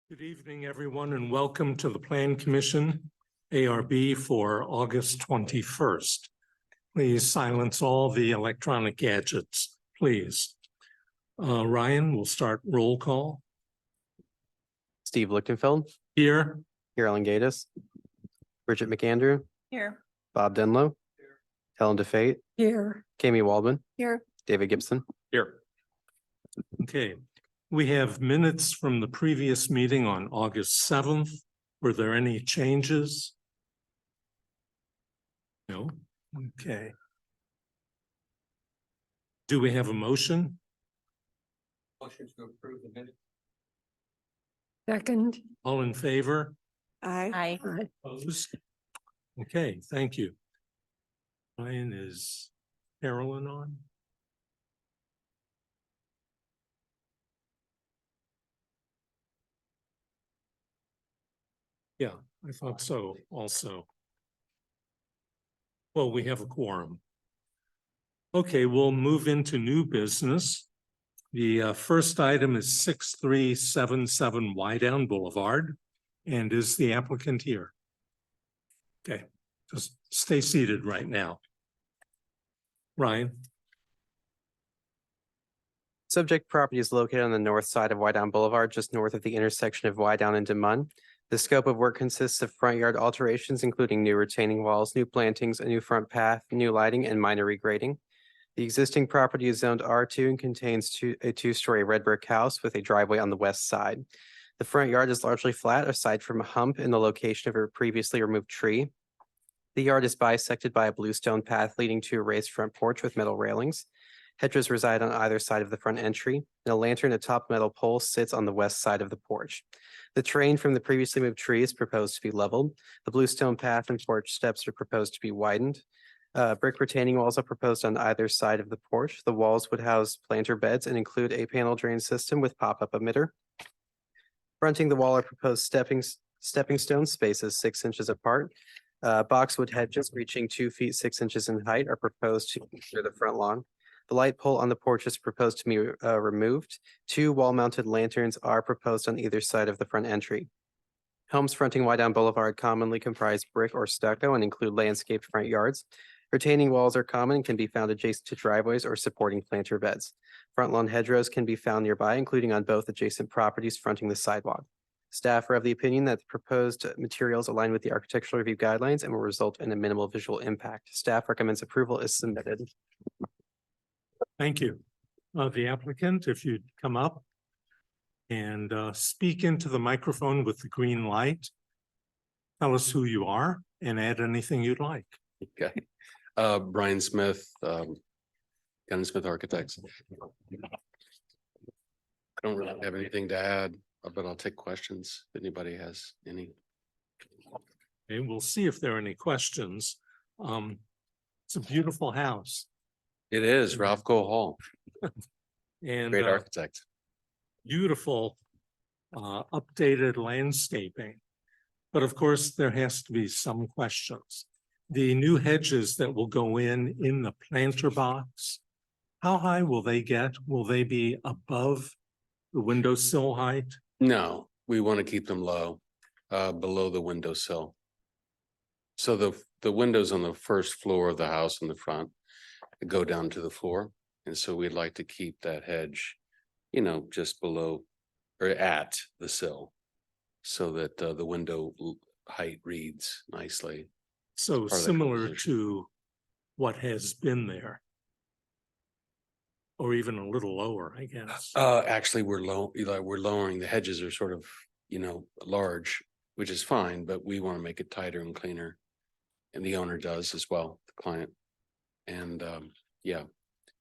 Good evening, everyone, and welcome to the Plan Commission, ARB, for August 21st. Please silence all the electronic gadgets, please. Ryan, we'll start roll call. Steve Lichtenfeld, Here. Carolyn Gatus, Bridget McAndrew, Here. Bob Denlow, Helen DeFate, Here. Kami Waldman, Here. David Gibson. Here. Okay, we have minutes from the previous meeting on August 7th. Were there any changes? No? Okay. Do we have a motion? Motion to approve the minutes. Second. All in favor? Aye. Opposed? Okay, thank you. Ryan, is Carolyn on? Yeah, I thought so also. Well, we have a quorum. Okay, we'll move into new business. The first item is 6377 Wydown Boulevard. And is the applicant here? Okay, just stay seated right now. Ryan? Subject property is located on the north side of Wydown Boulevard, just north of the intersection of Wydown and DeMunn. The scope of work consists of front yard alterations, including new retaining walls, new plantings, a new front path, new lighting, and minor regrading. The existing property is zoned R2 and contains a two-story red brick house with a driveway on the west side. The front yard is largely flat, aside from a hump in the location of a previously removed tree. The yard is bisected by a bluestone path leading to a raised front porch with metal railings. Hedges reside on either side of the front entry, and a lantern atop metal pole sits on the west side of the porch. The terrain from the previously moved tree is proposed to be leveled. The bluestone path and porch steps are proposed to be widened. Brick retaining walls are proposed on either side of the porch. The walls would house planter beds and include a panel drain system with pop-up emitter. Fronting the wall are proposed stepping stone spaces 6 inches apart. Boxwood hedges reaching 2 feet 6 inches in height are proposed to secure the front lawn. The light pole on the porch is proposed to be removed. 2 wall-mounted lanterns are proposed on either side of the front entry. Homes fronting Wydown Boulevard commonly comprise brick or stucco and include landscaped front yards. Retaining walls are common and can be found adjacent to driveways or supporting planter beds. Front lawn hedgerows can be found nearby, including on both adjacent properties fronting the sidewalk. Staff are of the opinion that the proposed materials align with the architectural review guidelines and will result in a minimal visual impact. Staff recommends approval is submitted. Thank you. The applicant, if you'd come up and speak into the microphone with the green light. Tell us who you are and add anything you'd like. Okay. Brian Smith, Gunn Smith Architects. I don't really have anything to add, but I'll take questions if anybody has any. Okay, we'll see if there are any questions. It's a beautiful house. It is Ralph Cole Hall, And great architect. beautiful updated landscaping. But of course, there has to be some questions. The new hedges that will go in the planter box, how high will they get? Will they be above the windowsill height? No, we want to keep them low, below the windowsill. So the windows on the first floor of the house in the front go down to the floor. And so we'd like to keep that hedge, just below or at the sill so that the window height reads nicely. So Part of the similar composition. to what has been there. Or even a little lower, I guess. Actually, we're lowering, the hedges are sort of, large, which is fine, but we want to make it tighter and cleaner. And the owner does as well, the client. And yeah,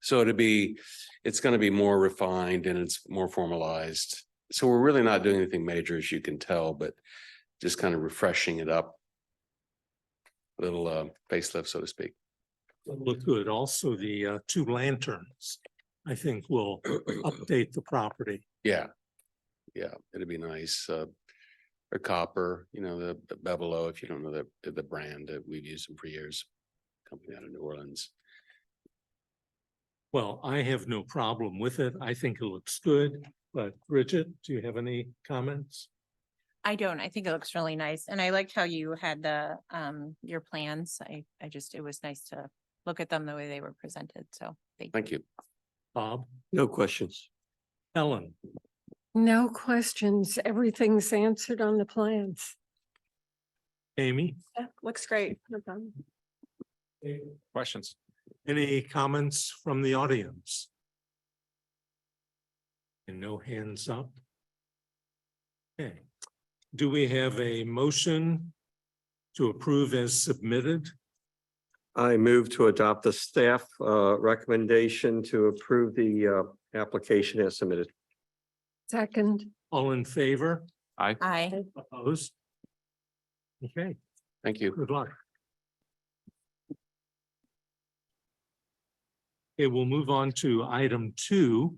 so it's going to be more refined and it's more formalized. So we're really not doing anything major, as you can tell, but just kind of refreshing it up. A little facelift, so to speak. Look good. Also, the 2 lanterns, I think, will update the property. Yeah, it'd be nice. Or copper, the Bevelo, if you don't know the brand, we've used them for years. Company out of New Orleans. Well, I have no problem with it. I think it looks good. But Bridget, do you have any comments? I don't. I think it looks really nice. And I liked how you had the, your plans. It was nice to look at them the way they were presented. So Thank you. Bob, No questions. Ellen, No questions. Everything's answered on the plans. Amy, Yeah, looks great. No problem. questions? Any comments from the audience? And no hands up. Okay. Do we have a motion to approve as submitted? I move to adopt the staff recommendation to approve the application as submitted. Second, All in favor? I, Opposed? Okay, Thank you. good luck. Okay, we'll move on to item 2.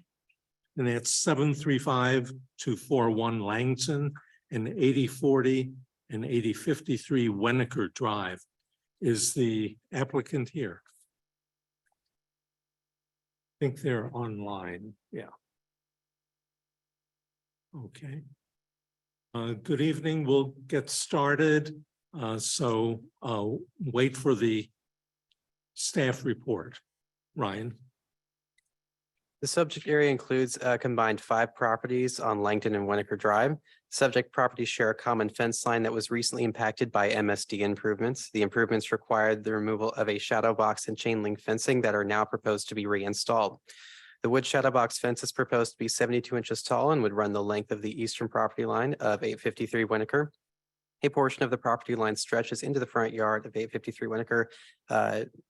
And that's 735-241 Langton and 8040 and 8053 Wenniker Drive. Is the applicant here? I think they're online. Yeah. Okay. Good evening. We'll get started. So wait for the staff report. Ryan. The subject area includes a combined 5 properties on Langton and Wenniker Drive. Subject properties share a common fence line that was recently impacted by MSD improvements. The improvements required the removal of a shadow box and chain link fencing that are now proposed to be reinstalled. The wood shadow box fence is proposed to be 72 inches tall and would run the length of the eastern property line of 853 Wenniker. A portion of the property line stretches into the front yard of 853 Wenniker.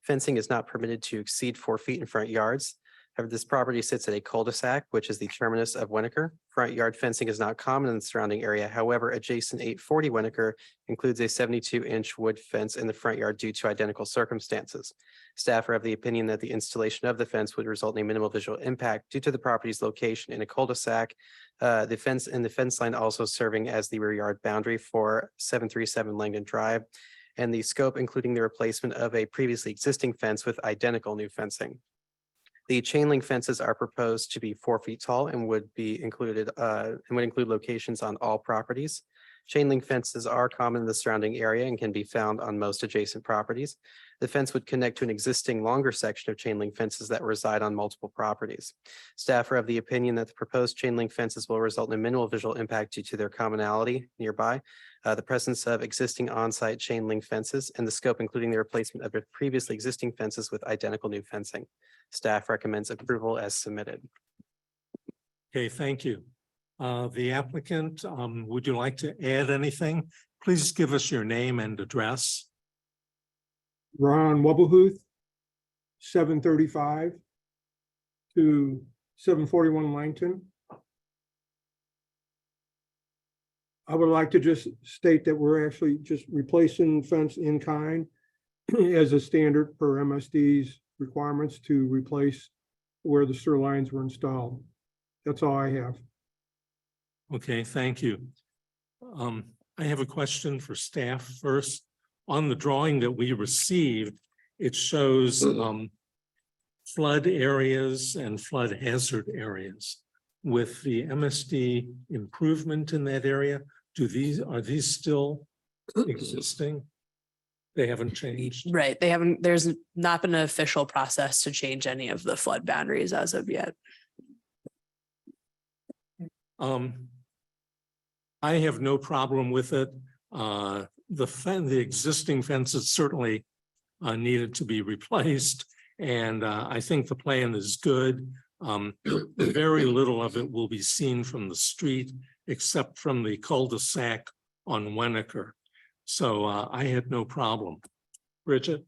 Fencing is not permitted to exceed 4 feet in front yards. However, this property sits at a cul-de-sac, which is the terminus of Wenniker. Front yard fencing is not common in the surrounding area. However, adjacent 840 Wenniker includes a 72-inch wood fence in the front yard due to identical circumstances. Staff are of the opinion that the installation of the fence would result in a minimal visual impact due to the property's location in a cul-de-sac. The fence line also serving as the rear yard boundary for 737 Langdon Drive, and the scope including the replacement of a previously existing fence with identical new fencing. The chain link fences are proposed to be 4 feet tall and would be included and would include locations on all properties. Chain link fences are common in the surrounding area and can be found on most adjacent properties. The fence would connect to an existing longer section of chain link fences that reside on multiple properties. Staff are of the opinion that the proposed chain link fences will result in a minimal visual impact due to their commonality nearby, the presence of existing on-site chain link fences, and the scope including the replacement of the previously existing fences with identical new fencing. Staff recommends approval as submitted. Okay, thank you. The applicant, would you like to add anything? Please give us your name and address. Ron Wubblehuth, 735 to 741 Langton. I would like to just state that we're actually just replacing fence in kind as a standard per MSD's requirements to replace where the sewer lines were installed. That's all I have. Okay, thank you. I have a question for staff first. On the drawing that we received, it shows flood areas and flood hazard areas. With the MSD improvement in that area, are these still existing? They haven't changed? Right. There's not been an official process to change any of the flood boundaries as of yet. I have no problem with it. The existing fences certainly needed to be replaced. And I think the plan is good. Very little of it will be seen from the street, except from the cul-de-sac on Wenniker. So I had no problem. Bridget?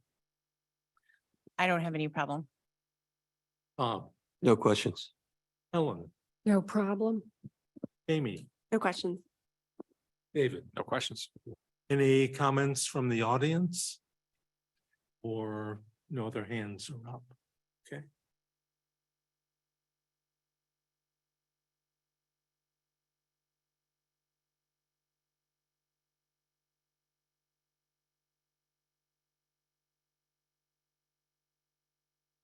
I don't have any problem. No questions. Helen? no problem. Amy? No questions. David? No questions. Any comments from the audience? Or no other hands are up? Okay.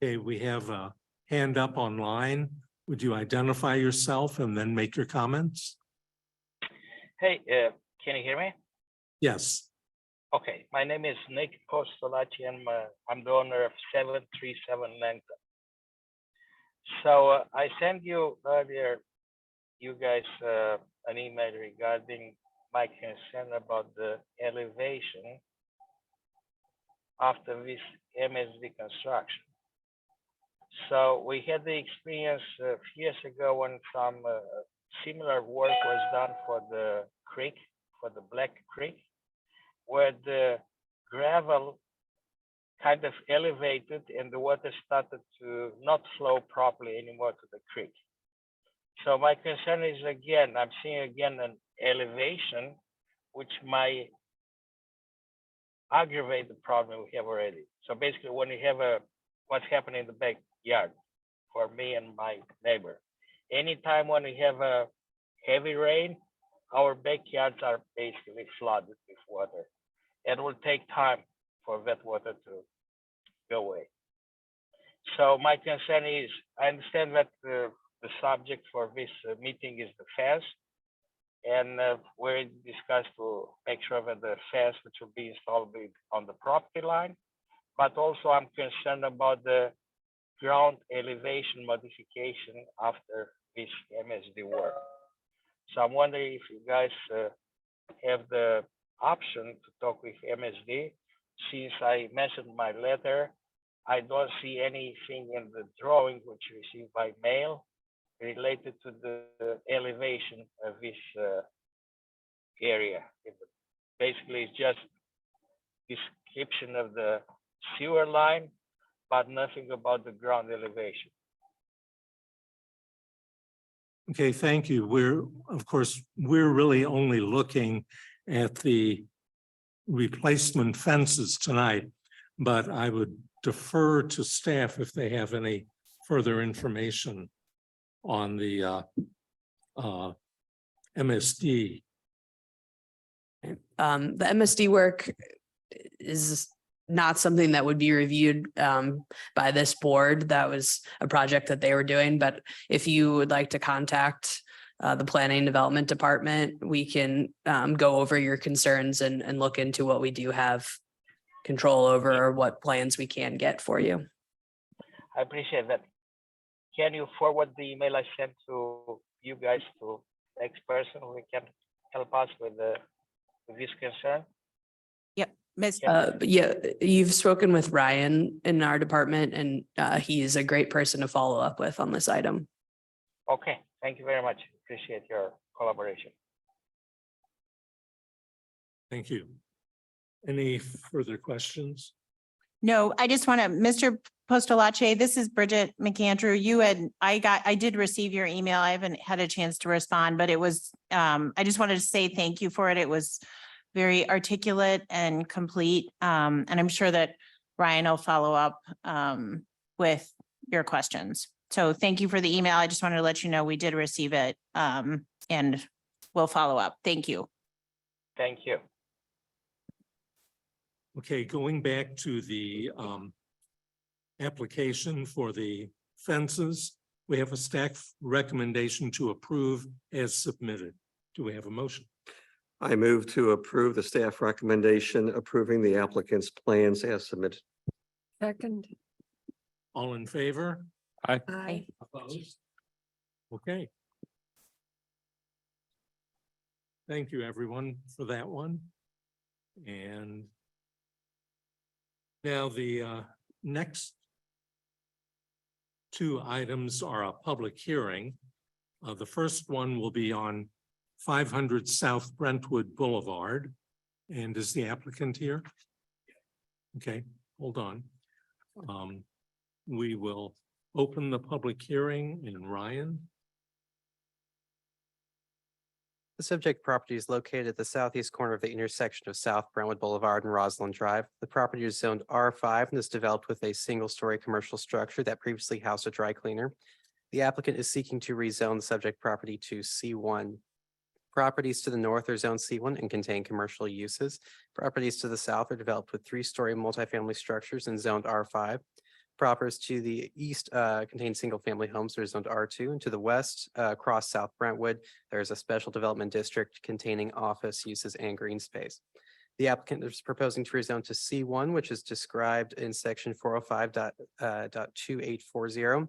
Okay, we have a hand up online. Would you identify yourself and then make your comments? Hey, Can you hear me? Yes, Okay, my name is Nick Postolacci and I'm the owner of 737 Langton. So I sent you earlier, you guys, an email regarding my concern about the elevation after this MSD construction. So we had the experience a few years ago when some similar work was done for the creek, for the Black Creek, where the gravel kind of elevated and the water started to not flow properly anymore to the creek. So my concern is again, I'm seeing again an elevation which might aggravate the problem we have already. So basically when you have what's happening in the backyard for me and my neighbor, anytime when we have a heavy rain, our backyards are basically flooded with water. It will take time for that water to go away. So my concern is, I understand that the subject for this meeting is the fence, and we discussed to make sure that the fence which will be installed be on the property line, but also I'm concerned about the ground elevation modification after this MSD work. So I'm wondering if you guys have the option to talk with MSD. Since I mentioned my letter, I don't see anything in the drawing which you received by mail related to the elevation of this area. Basically, it's just description of the sewer line, but nothing about the ground elevation. okay, thank you. Of course, we're really only looking at the replacement fences tonight, but I would defer to staff if they have any further information on the MSD. The MSD work is not something that would be reviewed by this board. That was a project that they were doing, but if you would like to contact the planning and development department, we can go over your concerns and look into what we do have control over or what plans we can get for you. I appreciate that. Can you forward the email I sent to you guys to next person who can help us with this concern? Yep, Ms. Yeah, you've spoken with Ryan in our department and he is a great person to follow up with on this item. Okay, thank you very much. Appreciate your collaboration. Thank you. Any further questions? No, I just want to, Mr. Postolache, this is Bridget McAndrew. I did receive your email. I haven't had a chance to respond, but it was, I just wanted to say thank you for it. It was very articulate and complete. And I'm sure that Ryan will follow up with your questions. So thank you for the email. I just wanted to let you know we did receive it and we'll follow up. Thank you. Thank you. Okay, going back to the application for the fences, we have a staff recommendation to approve as submitted. Do we have a motion? I move to approve the staff recommendation approving the applicant's plans as submitted. Second. All in favor? Aye. Opposed? Okay. Thank you, everyone, for that one. And now the next two items are a public hearing. The first one will be on 500 South Brentwood Boulevard. And is the applicant here? Okay, hold on. We will open the public hearing and Ryan. The subject property is located at the southeast corner of the intersection of South Brentwood Boulevard and Roslyn Drive. The property is zoned R5 and is developed with a single-story commercial structure that previously housed a dry cleaner. The applicant is seeking to rezone the subject property to C1. Properties to the north are zoned C1 and contain commercial uses. Properties to the south are developed with three-story multifamily structures and zoned R5. Properties to the east contain single-family homes that are zoned R2, and to the west, across South Brentwood, there is a special development district containing office uses and green space. The applicant is proposing to rezone to C1, which is described in section 405.2840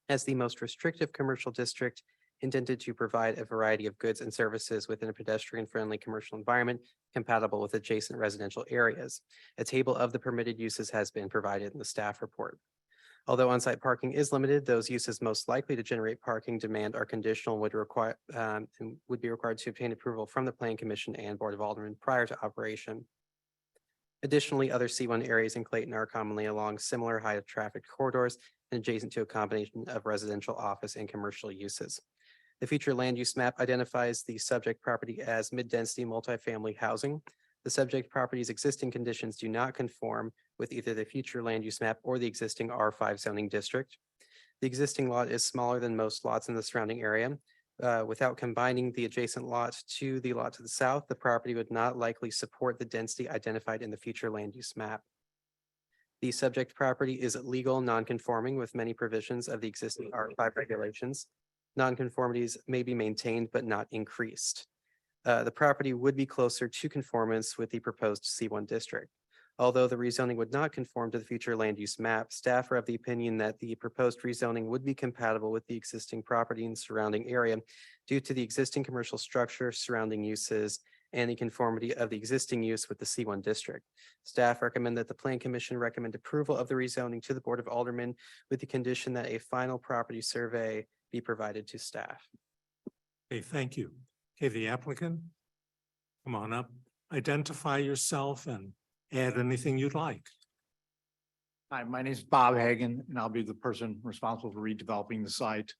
as the most restrictive commercial district intended to provide a variety of goods and services within a pedestrian-friendly commercial environment compatible with adjacent residential areas. A table of the permitted uses has been provided in the staff report. Although on-site parking is limited, those uses most likely to generate parking demand are conditional, would be required to obtain approval from the Plan Commission and Board of Aldermen prior to operation. Additionally, other C1 areas in Clayton are commonly along similar high traffic corridors and adjacent to a combination of residential, office, and commercial uses. The future land use map identifies the subject property as mid-density multifamily housing. The subject property's existing conditions do not conform with either the future land use map or the existing R5 zoning district. The existing lot is smaller than most lots in the surrounding area. Without combining the adjacent lot to the lot to the south, the property would not likely support the density identified in the future land use map. The subject property is legal non-conforming with many provisions of the existing R5 regulations. Nonconformities may be maintained but not increased. The property would be closer to conformance with the proposed C1 district. Although the rezoning would not conform to the future land use map, staff are of the opinion that the proposed rezoning would be compatible with the existing property and surrounding area due to the existing commercial structure, surrounding uses, and the conformity of the existing use with the C1 district. Staff recommend that the Plan Commission recommend approval of the rezoning to the Board of Aldermen with the condition that a final property survey be provided to staff. Okay, thank you. Okay, the applicant, come on up, identify yourself and add anything you'd like. Hi, my name is Bob Hagan, and I'll be the person responsible for redeveloping the site.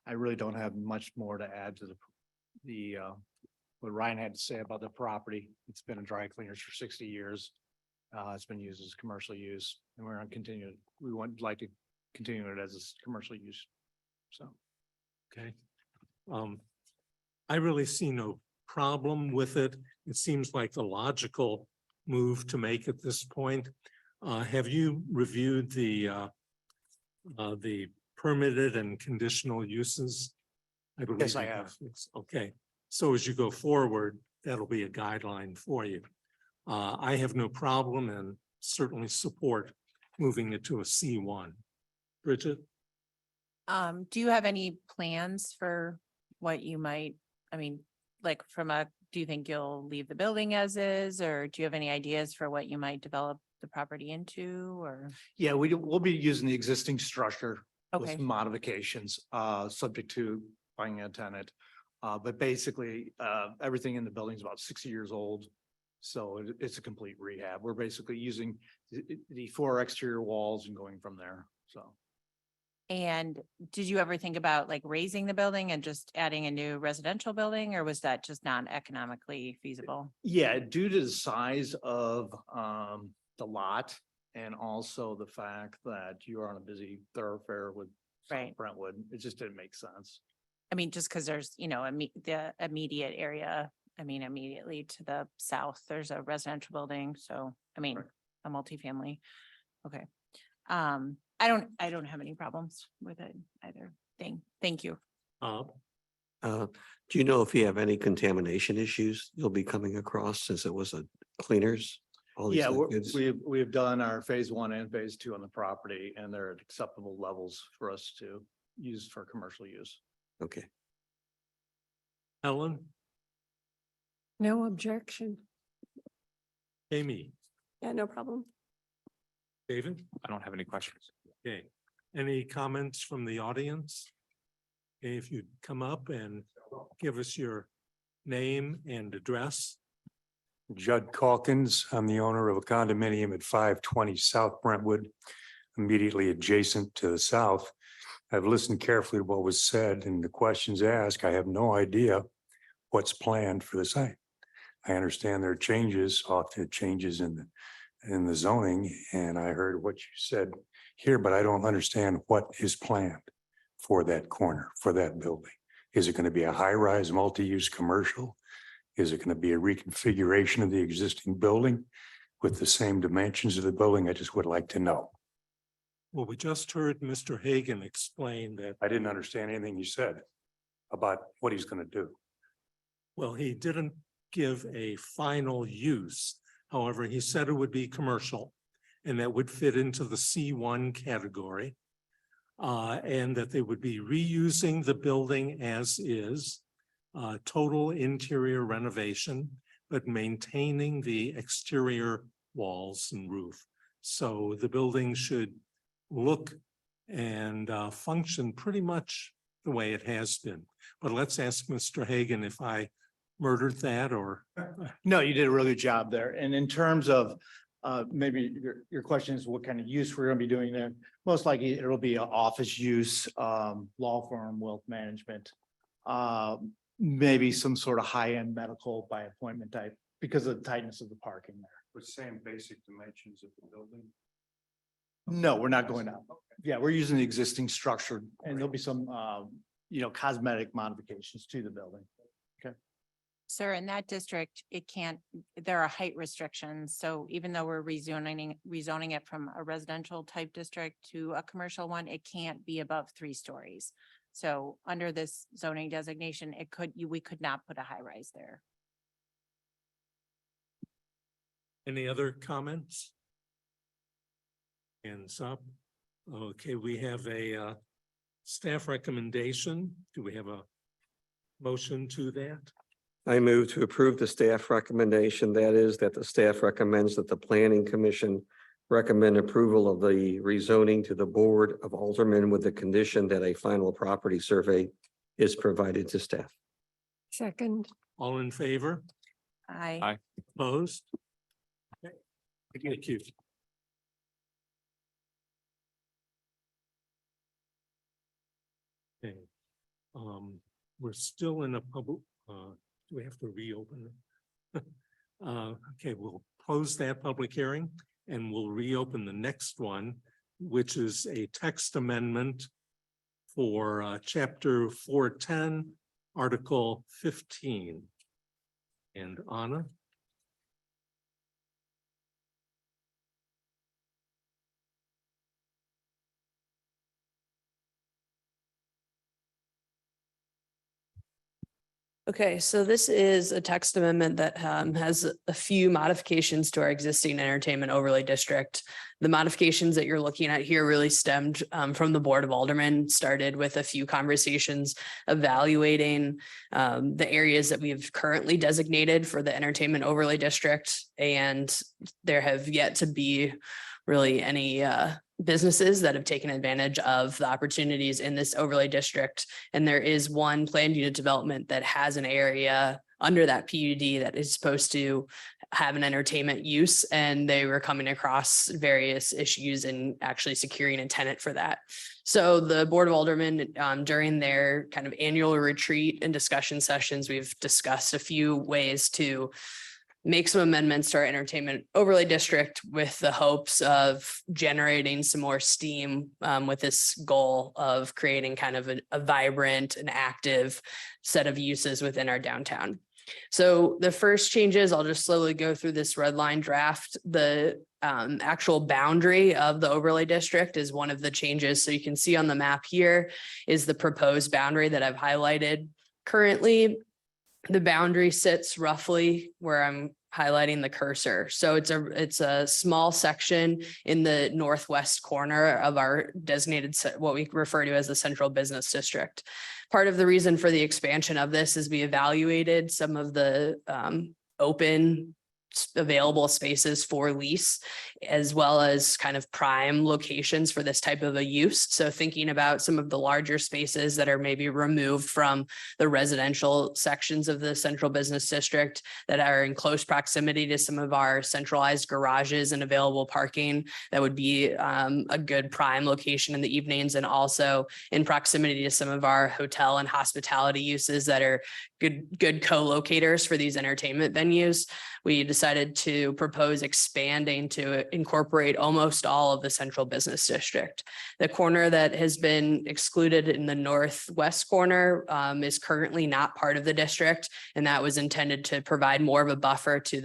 I really don't have much more to add to the what Ryan had to say about the property. It's been a dry cleaners for 60 years. It's been used as commercial use, and we're going to continue. We would like to continue it as a commercial use. So. Okay. I really see no problem with it. It seems like the logical move to make at this point. Have you reviewed the permitted and conditional uses? I believe Yes, I you have. Yes. Okay, so as you go forward, that'll be a guideline for you. I have no problem and certainly support moving it to a C1. Bridget? Do you have any plans for what you might, I mean, like do you think you'll leave the building as is, or do you have any ideas for what you might develop the property into, or? Yeah, we'll be using the existing structure with Okay, some modifications, subject to finding a tenant. But basically, everything in the building is about 60 years old. So it's a complete rehab. We're basically using the 4 exterior walls and going from there, so. and did you ever think about like raising the building and just adding a new residential building, or was that just not economically feasible? Yeah, due to the size of the lot and also the fact that you are on a busy thoroughfare with South Right. Brentwood, it just didn't make sense. I mean, just because there's, the immediate area, I mean, immediately to the south, there's a residential building, so, I mean, Right. a multifamily. Okay. I don't have any problems with it either. Thank you. Do you know if you have any contamination issues you'll be coming across since it was a cleaners? All these Yeah, liquids? we've done our phase 1 and phase 2 on the property, and they're at acceptable levels for us to use for commercial use. Okay. Ellen? No objection. Amy? Yeah, no problem. David? I don't have any questions. Okay, any comments from the audience? Okay, if you'd come up and give us your name and address. Judd Calkins, I'm the owner of a condominium at 520 South Brentwood, immediately adjacent to the south. I've listened carefully to what was said and the questions asked. I have no idea what's planned for the site. I understand there are changes, often changes in the zoning, and I heard what you said here, but I don't understand what is planned for that corner, for that building. Is it going to be a high-rise multi-use commercial? Is it going to be a reconfiguration of the existing building with the same dimensions of the building? I just would like to know. Well, we just heard Mr. Hagan explain that, I didn't understand anything you said about what he's gonna do. well, he didn't give a final use. However, he said it would be commercial and that would fit into the C1 category. And that they would be reusing the building as is, total interior renovation, but maintaining the exterior walls and roof. So the building should look and function pretty much the way it has been. But let's ask Mr. Hagan if I murdered that or. No, you did a really good job there. And in terms of maybe your question is what kind of use we're gonna be doing there? Most likely it'll be an office use, law firm, wealth management. Maybe some sort of high-end medical by appointment type because of the tightness of the parking there. With same basic dimensions of the building. No, we're not going up. Yeah, we're using the existing structure and there'll be some, cosmetic modifications to the building. Sir, in that district, it can't, there are height restrictions. So even though we're rezoning it from a residential type district to a commercial one, it can't be above 3 stories. So under this zoning designation, we could not put a high rise there. Any other comments? Hands up. Okay, we have a staff recommendation. Do we have a motion to that? I move to approve the staff recommendation. That is that the staff recommends that the planning commission recommend approval of the rezoning to the Board of Aldermen with the condition that a final property survey is provided to staff. Second, All in favor? Aye. Opposed? Okay. Thank you. Okay. We're still in a public, do we have to reopen it? Okay, we'll close that public hearing and we'll reopen the next one, which is a text amendment for chapter 410, article 15. And Anna? Okay, so this is a text amendment that has a few modifications to our existing entertainment overlay district. The modifications that you're looking at here really stemmed from the Board of Aldermen, started with a few conversations evaluating the areas that we've currently designated for the entertainment overlay district. And there have yet to be really any businesses that have taken advantage of the opportunities in this overlay district. And there is one planned unit development that has an area under that PUD that is supposed to have an entertainment use. And they were coming across various issues in actually securing a tenant for that. So the Board of Aldermen, during their kind of annual retreat and discussion sessions, we've discussed a few ways to make some amendments to our entertainment overlay district with the hopes of generating some more steam with this goal of creating kind of a vibrant and active set of uses within our downtown. So the first changes, I'll just slowly go through this red line draft. The actual boundary of the overlay district is one of the changes. So you can see on the map here is the proposed boundary that I've highlighted. Currently, the boundary sits roughly where I'm highlighting the cursor. So it's a small section in the northwest corner of our designated, what we refer to as the central business district. Part of the reason for the expansion of this is we evaluated some of the open available spaces for lease, as well as kind of prime locations for this type of a use. So thinking about some of the larger spaces that are maybe removed from the residential sections of the central business district that are in close proximity to some of our centralized garages and available parking, that would be a good prime location in the evenings, and also in proximity to some of our hotel and hospitality uses that are good co-locators for these entertainment venues. We decided decided to propose expanding to incorporate almost all of the central business district. The corner that has been excluded in the northwest corner is currently not part of the district, and that was intended to provide more of a buffer to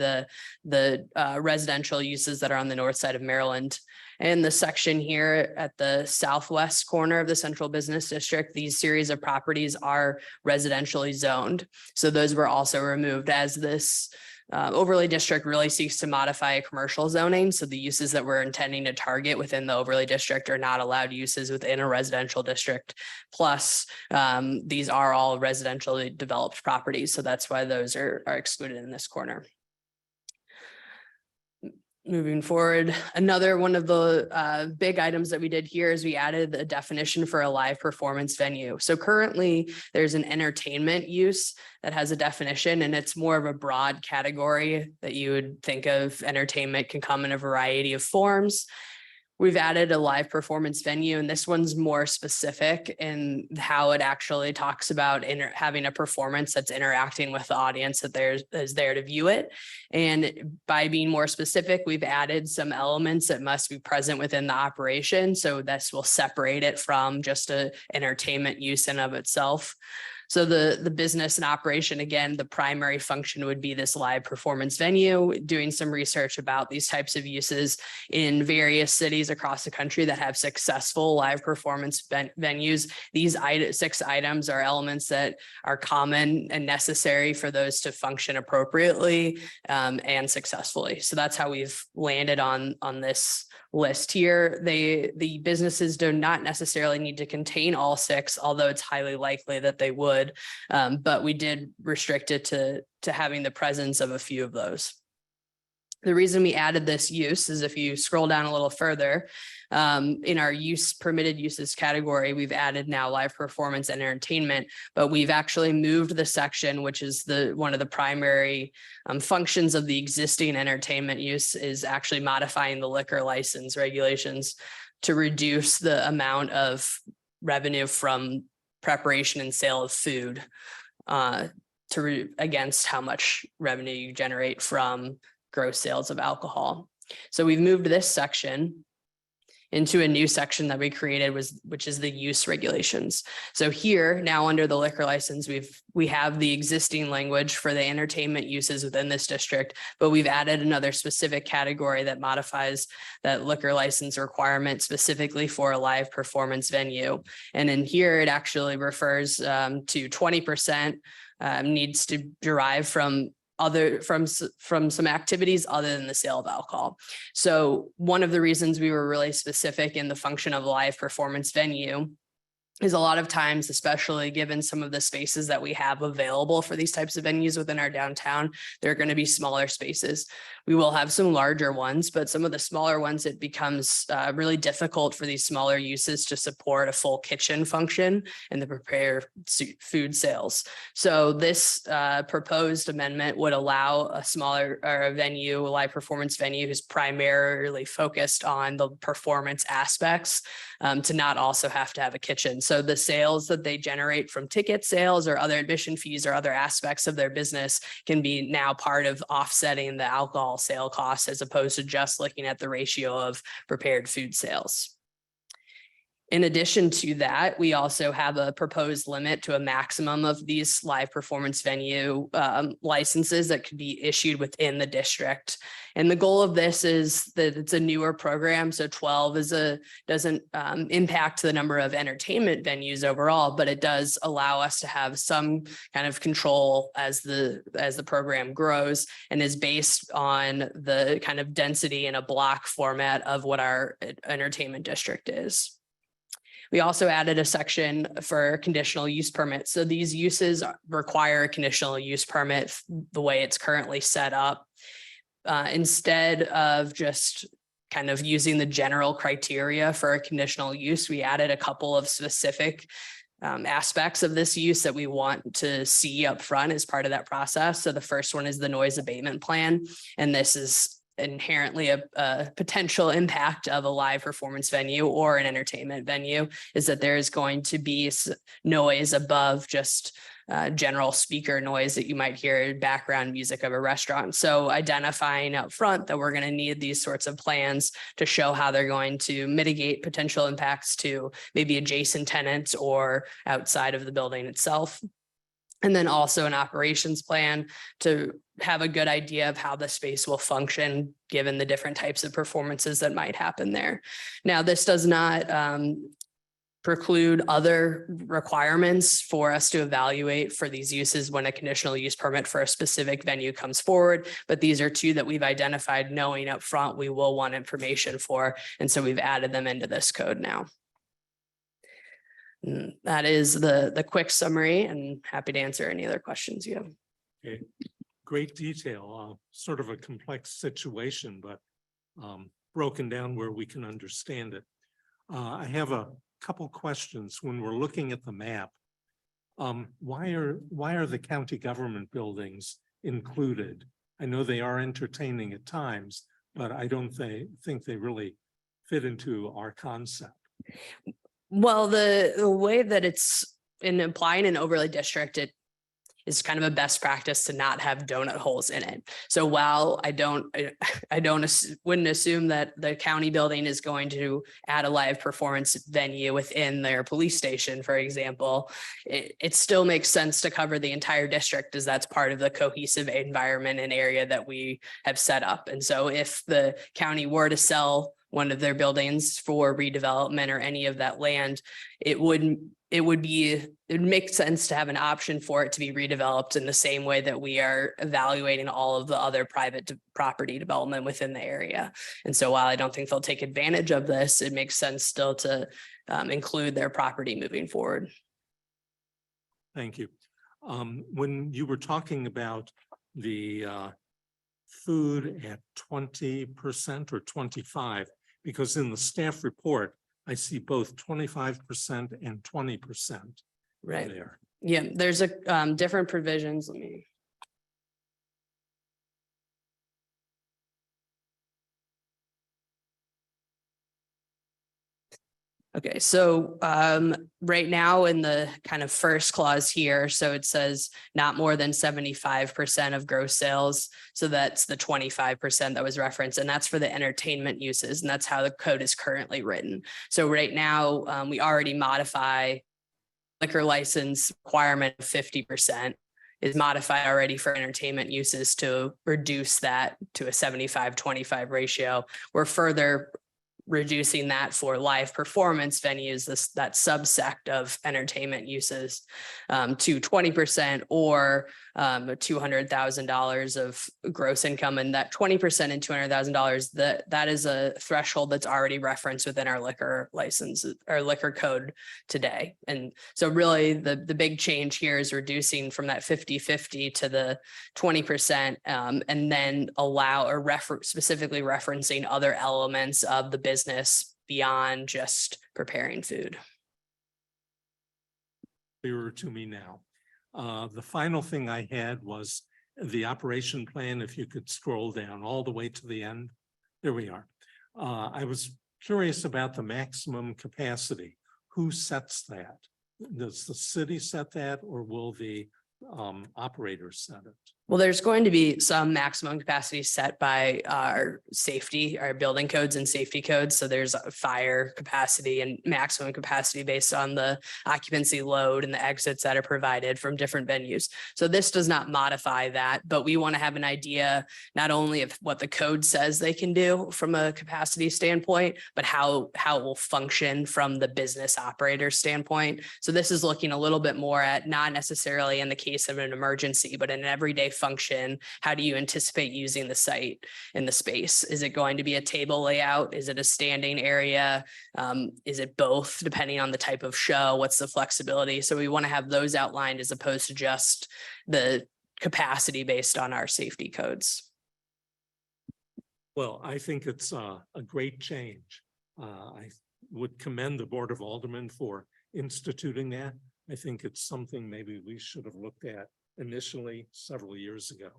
the residential uses that are on the north side of Maryland. And the section here at the southwest corner of the central business district, these series of properties are residentially zoned. So those were also removed as this overlay district really seeks to modify a commercial zoning. So the uses that we're intending to target within the overlay district are not allowed uses within a residential district. Plus, these are all residentially developed properties. So that's why those are excluded in this corner. Moving forward, another one of the big items that we did here is we added a definition for a live performance venue. So currently there's an entertainment use that has a definition, and it's more of a broad category that you would think of. Entertainment can come in a variety of forms. We've added a live performance venue, and this one's more specific in how it actually talks about having a performance that's interacting with the audience that is there to view it. And by being more specific, we've added some elements that must be present within the operation. So this will separate it from just an entertainment use in of itself. So the business and operation, again, the primary function would be this live performance venue. Doing some research about these types of uses in various cities across the country that have successful live performance venues. These 6 items are elements that are common and necessary for those to function appropriately and successfully. So that's how we've landed on this list here. The businesses do not necessarily need to contain all 6, although it's highly likely that they would. But we did restrict it to having the presence of a few of those. The reason we added this use is if you scroll down a little further, in our permitted uses category, we've added now live performance and entertainment, but we've actually moved the section, which is one of the primary functions of the existing entertainment use, is actually modifying the liquor license regulations to reduce the amount of revenue from preparation and sale of food against how much revenue you generate from gross sales of alcohol. So we've moved this section into a new section that we created, which is the use regulations. So here now under the liquor license, we have the existing language for the entertainment uses within this district, but we've added another specific category that modifies that liquor license requirement specifically for a live performance venue. And in here, it actually refers to 20% needs to derive from some activities other than the sale of alcohol. So one of the reasons we were really specific in the function of a live performance venue is a lot of times, especially given some of the spaces that we have available for these types of venues within our downtown, they're going to be smaller spaces. We will have some larger ones, but some of the smaller ones, it becomes really difficult for these smaller uses to support a full kitchen function and the prepare food sales. So this proposed amendment would allow a smaller venue, a live performance venue who's primarily focused on the performance aspects to not also have to have a kitchen. So the sales that they generate from ticket sales or other admission fees or other aspects of their business can be now part of offsetting the alcohol sale costs, as opposed to just looking at the ratio of prepared food sales. In addition to that, we also have a proposed limit to a maximum of these live performance venue licenses that could be issued within the district. And the goal of this is that it's a newer program. So 12 doesn't impact the number of entertainment venues overall, but it does allow us to have some kind of control as the program grows, and is based on the kind of density in a block format of what our entertainment district is. We also added a section for conditional use permits. So these uses require a conditional use permit the way it's currently set up. Instead of just kind of using the general criteria for a conditional use, we added a couple of specific aspects of this use that we want to see up front as part of that process. So the first one is the noise abatement plan. And this is inherently a potential impact of a live performance venue or an entertainment venue is that there is going to be noise above just general speaker noise that you might hear background music of a restaurant. So identifying up front that we're going to need these sorts of plans to show how they're going to mitigate potential impacts to maybe adjacent tenants or outside of the building itself. And then also an operations plan to have a good idea of how the space will function, given the different types of performances that might happen there. Now, this does not preclude other requirements for us to evaluate for these uses when a conditional use permit for a specific venue comes forward. But these are two that we've identified knowing up front we will want information for. And so we've added them into this code now. And that is the quick summary, and happy to answer any other questions you have. Okay. Great detail, sort of a complex situation, but broken down where we can understand it. I have a couple questions. When we're looking at the map, why are the county government buildings included? I know they are entertaining at times, but I don't think they really fit into our concept. Well, the way that it's in applying an overlay district, it is kind of a best practice to not have donut holes in it. So while I wouldn't assume that the county building is going to add a live performance venue within their police station, for example, it still makes sense to cover the entire district, as that's part of the cohesive environment and area that we have set up. And so if the county were to sell one of their buildings for redevelopment or any of that land, it would make sense to have an option for it to be redeveloped in the same way that we are evaluating all of the other private property development within the area. And so while I don't think they'll take advantage of this, it makes sense still to include their property moving forward. Thank you. When you were talking about the food at 20% or 25%, because in the staff report, I see both 25% and 20% Right. there. Yeah, there's a different provisions. Let me. Okay, so right now in the kind of first clause here, so it says not more than 75% of gross sales. So that's the 25% that was referenced, and that's for the entertainment uses, and that's how the code is currently written. So right now, we already modify liquor license requirement of 50% is modified already for entertainment uses to reduce that to a 75-25 ratio. We're further reducing that for live performance venues, that subsect of entertainment uses to 20% or $200,000 of gross income. And that 20% and $200,000, that is a threshold that's already referenced within our liquor license, our liquor code today. And so really the big change here is reducing from that 50-50 to the 20%, and then allow or specifically referencing other elements of the business beyond just preparing food. Clearer to me now. The final thing I had was the operation plan. If you could scroll down all the way to the end. There we are. I was curious about the maximum capacity. Who sets that? Does the city set that, or will the operators set it? Well, there's going to be some maximum capacity set by our building codes and safety codes. So there's a fire capacity and maximum capacity based on the occupancy load and the exits that are provided from different venues. So this does not modify that, but we want to have an idea not only of what the code says they can do from a capacity standpoint, but how it will function from the business operator standpoint. So this is looking a little bit more at not necessarily in the case of an emergency, but in an everyday function. How do you anticipate using the site in the space? Is it going to be a table layout? Is it a standing area? Is it both, depending on the type of show? What's the flexibility? So we want to have those outlined as opposed to just the capacity based on our safety codes. Well, I think it's a great change. I would commend the Board of Aldermen for instituting that. I think it's something maybe we should have looked at initially several years ago.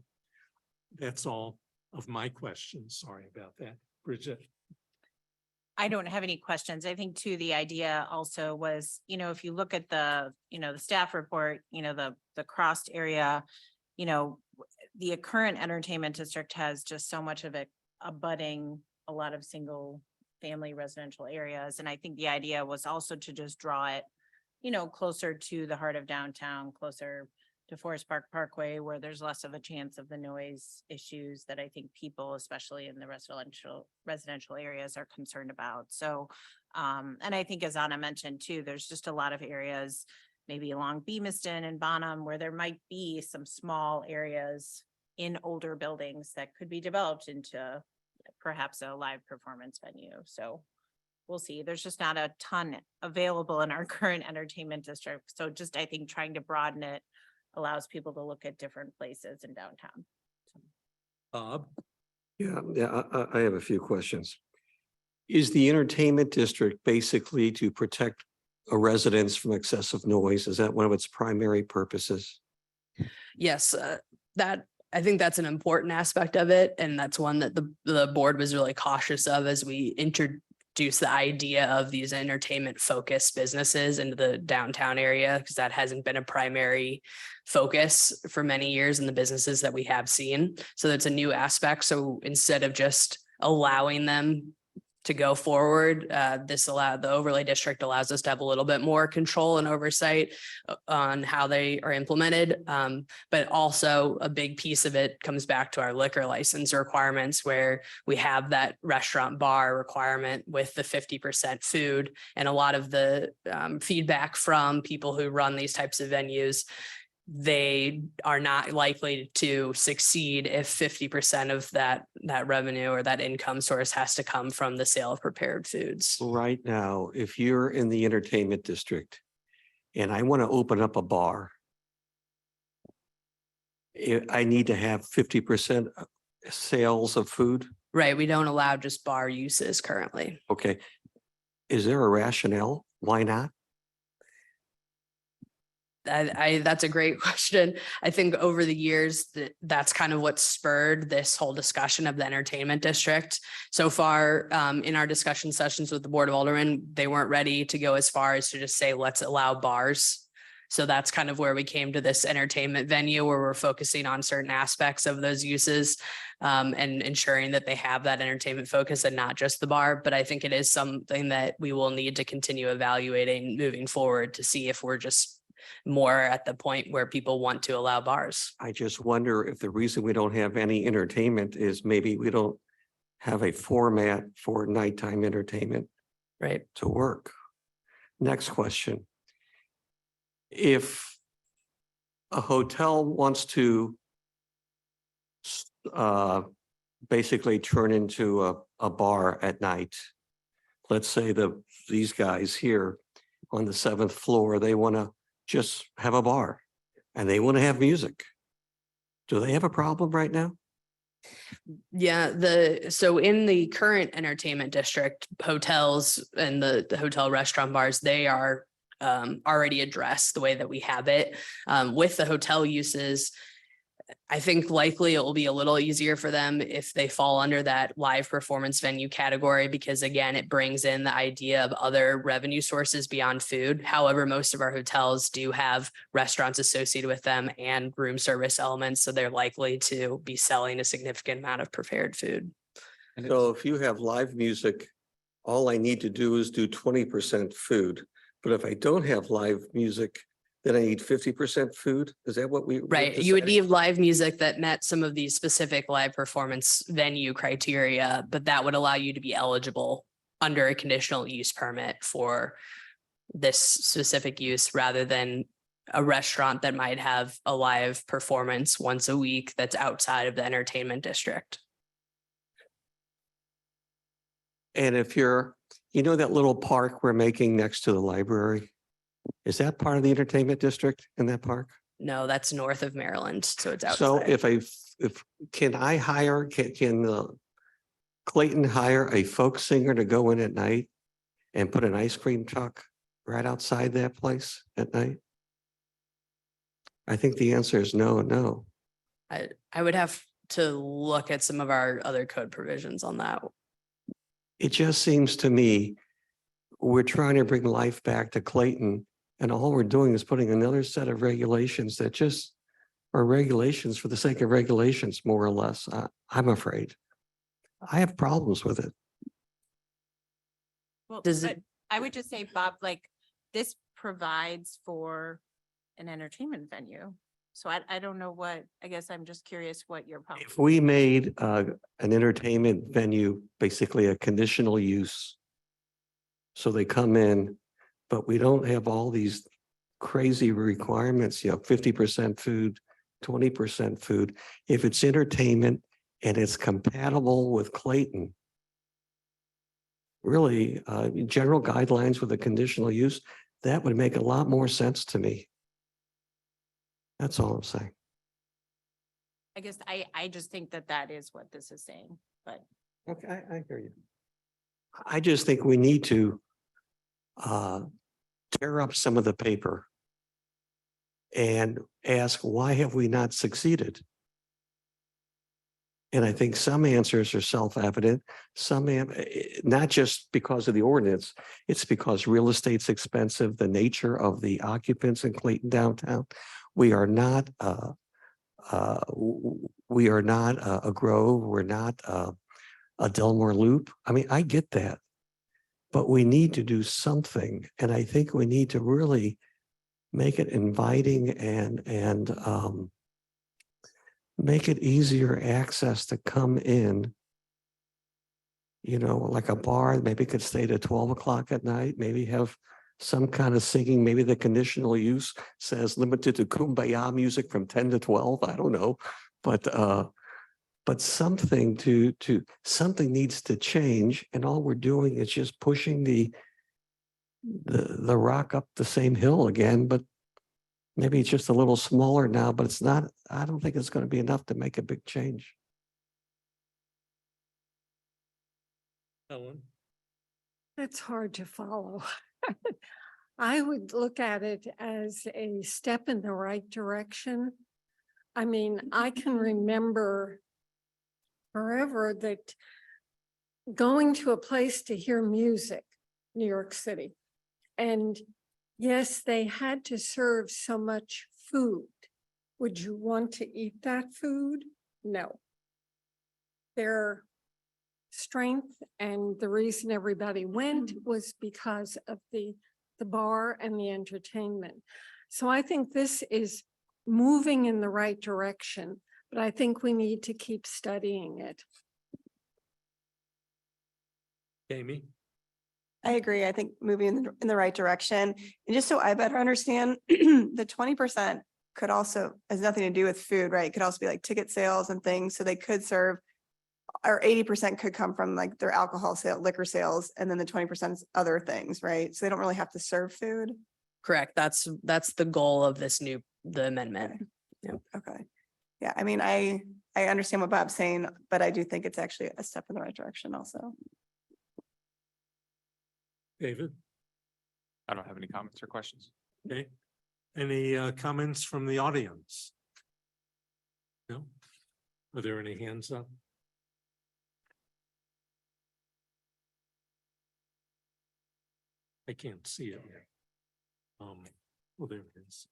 That's all. of my questions. Sorry about that. Bridget? I don't have any questions. I think too, the idea also was, if you look at the, the staff report, the crossed area, the current entertainment district has just so much of it abutting a lot of single family residential areas. And I think the idea was also to just draw it, closer to the heart of downtown, closer to Forest Park Parkway, where there's less of a chance of the noise issues that I think people, especially in the residential areas, are concerned about. So, and I think as Anna mentioned too, there's just a lot of areas, maybe along Beamiston and Bonham, where there might be some small areas in older buildings that could be developed into perhaps a live performance venue. So we'll see. There's just not a ton available in our current entertainment district. So just, I think, trying to broaden it allows people to look at different places in downtown. Bob? Yeah, I have a few questions. Is the entertainment district basically to protect a residence from excessive noise? Is that one of its primary purposes? Yes, I think that's an important aspect of it. And that's one that the board was really cautious of as we introduced the idea of these entertainment focused businesses into the downtown area, because that hasn't been a primary focus for many years in the businesses that we have seen. So that's a new aspect. So instead of just allowing them to go forward, the overlay district allows us to have a little bit more control and oversight on how they are implemented. But also a big piece of it comes back to our liquor license requirements, where we have that restaurant bar requirement with the 50% food. And a lot of the feedback from people who run these types of venues, they are not likely to succeed if 50% of that revenue or that income source has to come from the sale of prepared foods. Right now, if you're in the entertainment district and I want to open up a bar, I need to have 50% sales of food. Right. We don't allow just bar uses currently. Okay. Is there a rationale? Why not? That's a great question. I think over the years that's kind of what spurred this whole discussion of the entertainment district. So far, in our discussion sessions with the Board of Aldermen, they weren't ready to go as far as to just say, let's allow bars. So that's kind of where we came to this entertainment venue, where we're focusing on certain aspects of those uses and ensuring that they have that entertainment focus and not just the bar. But I think it is something that we will need to continue evaluating moving forward to see if we're just more at the point where people want to allow bars. I just wonder if the reason we don't have any entertainment is maybe we don't have a format for nighttime entertainment Right. to work. Next question. If a hotel wants to basically turn into a bar at night, let's say these guys here on the 7th floor, they want to just have a bar and they want to have music. Do they have a problem right now? Yeah, so in the current entertainment district, hotels and the hotel restaurant bars, they are already addressed the way that we have it. With the hotel uses, I think likely it will be a little easier for them if they fall under that live performance venue category, because again, it brings in the idea of other revenue sources beyond food. However, most of our hotels do have restaurants associated with them and room service elements, so they're likely to be selling a significant amount of prepared food. So if you have live music, all I need to do is do 20% food. But if I don't have live music, then I need 50% food. Is that what we're Right. You would deciding? need live music that met some of these specific live performance venue criteria, but that would allow you to be eligible under a conditional use permit for this specific use, rather than a restaurant that might have a live performance once a week that's outside of the entertainment district. And if that little park we're making next to the library, is that part of the entertainment district in that park? No, that's north of Maryland, so it's So outside. can Clayton hire a folk singer to go in at night and put an ice cream truck right outside that place at night? I think the answer is no. I would have to look at some of our other code provisions on that. It just seems to me we're trying to bring life back to Clayton, and all we're doing is putting another set of regulations that just are regulations for the sake of regulations, more or less. I'm afraid. I have problems with it. Well, Does but it- I would just say, Bob, like, this provides for an entertainment venue. So I don't know what, I guess I'm just curious what your problem. If we made an entertainment venue basically a conditional use, so they come in, but we don't have all these crazy requirements, 50% food, 20% food. If it's entertainment and it's compatible with Clayton, really, general guidelines with a conditional use, that would make a lot more sense to me. That's all I'm saying. I guess I just think that that is what this is saying, but Okay, I hear you. I just think we need to tear up some of the paper and ask, why have we not succeeded? And I think some answers are self-evident, not just because of the ordinance, it's because real estate's expensive, the nature of the occupants in Clayton downtown. We are not a Grove, we're not a Delmore Loop. I mean, I get that, but we need to do something. And I think we need to really make it inviting and make it easier access to come in. Like a bar, maybe could stay to 12 o'clock at night, maybe have some kind of singing, maybe the conditional use says limited to kumbaya music from 10 to 12, I don't know. But something something needs to change, and all we're doing is just pushing the rock up the same hill again, but maybe it's just a little smaller now, but it's not, I don't think it's going to be enough to make a big change. Ellen? It's hard to follow. I would look at it as a step in the right direction. I mean, I can remember forever that going to a place to hear music, New York City. And yes, they had to serve so much food. Would you want to eat that food? No. Their strength and the reason everybody went was because of the bar and the entertainment. So I think this is moving in the right direction, but I think we need to keep studying it. Amy? I agree. I think moving in the right direction. And just so I better understand, the 20% could also, has nothing to do with food, right? It could also be like ticket sales and things. So they could serve, or 80% could come from like their alcohol sale, liquor sales, and then the 20% is other things, right? So they don't really have to serve food. Correct. That's the goal of the amendment. Okay. Yeah, I mean, I understand what Bob's saying, but I do think it's actually a step in the right direction also. David? I don't have any comments or questions. Okay. Any comments from the audience? No? Are there any hands up? I can't see it yet. Well, there it is.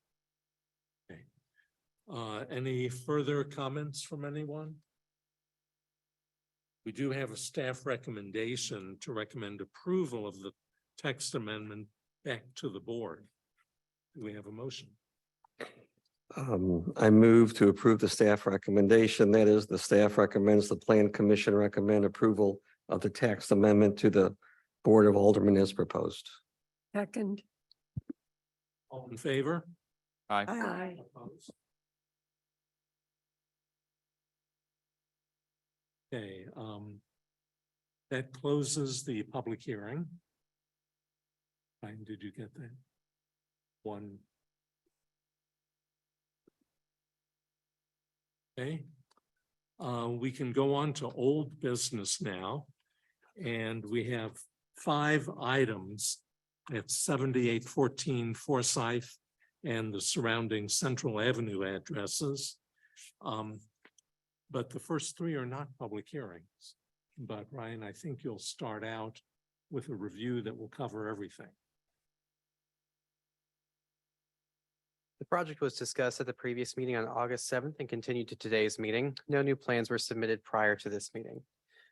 Okay. Any further comments from anyone? We do have a staff recommendation to recommend approval of the text amendment back to the board. Do we have a motion? I move to approve the staff recommendation. That is, the staff recommends the Plan Commission recommend approval of the text amendment to the Board of Aldermen as proposed. Second. All in favor? Aye. Aye. Opposed? Okay, that closes the public hearing. Fine, did you get that? One. Okay. We can go on to old business now. And we have 5 items at 7814 Forsyth and the surrounding Central Avenue addresses. but the first three are not public hearings. But Ryan, I think you'll start out with a review that will cover everything. The project was discussed at the previous meeting on August 7th and continued to today's meeting. No new plans were submitted prior to this meeting.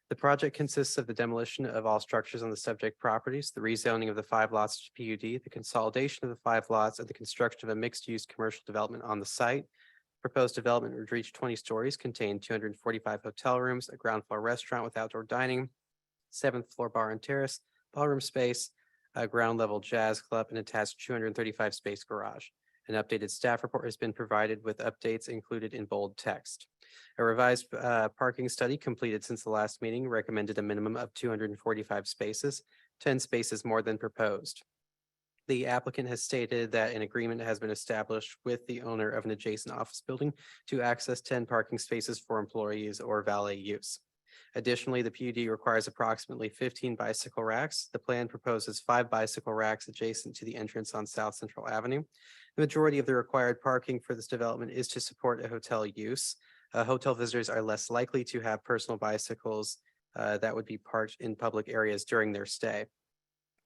The project consists of the demolition of all structures on the subject properties, the rezoning of the 5 lots to PUD, the consolidation of the 5 lots, and the construction of a mixed-use commercial development on the site. Proposed development would reach 20 stories, contain 245 hotel rooms, a ground floor restaurant with outdoor dining, 7th floor bar and terrace, ballroom space, a ground level jazz club, and attached 235 space garage. An updated staff report has been provided with updates included in bold text. A revised parking study completed since the last meeting recommended a minimum of 245 spaces, 10 spaces more than proposed. The applicant has stated that an agreement has been established with the owner of an adjacent office building to access 10 parking spaces for employees or valet use. Additionally, the PUD requires approximately 15 bicycle racks. The plan proposes 5 bicycle racks adjacent to the entrance on South Central Avenue. The majority of the required parking for this development is to support a hotel use. Hotel visitors are less likely to have personal bicycles that would be parked in public areas during their stay.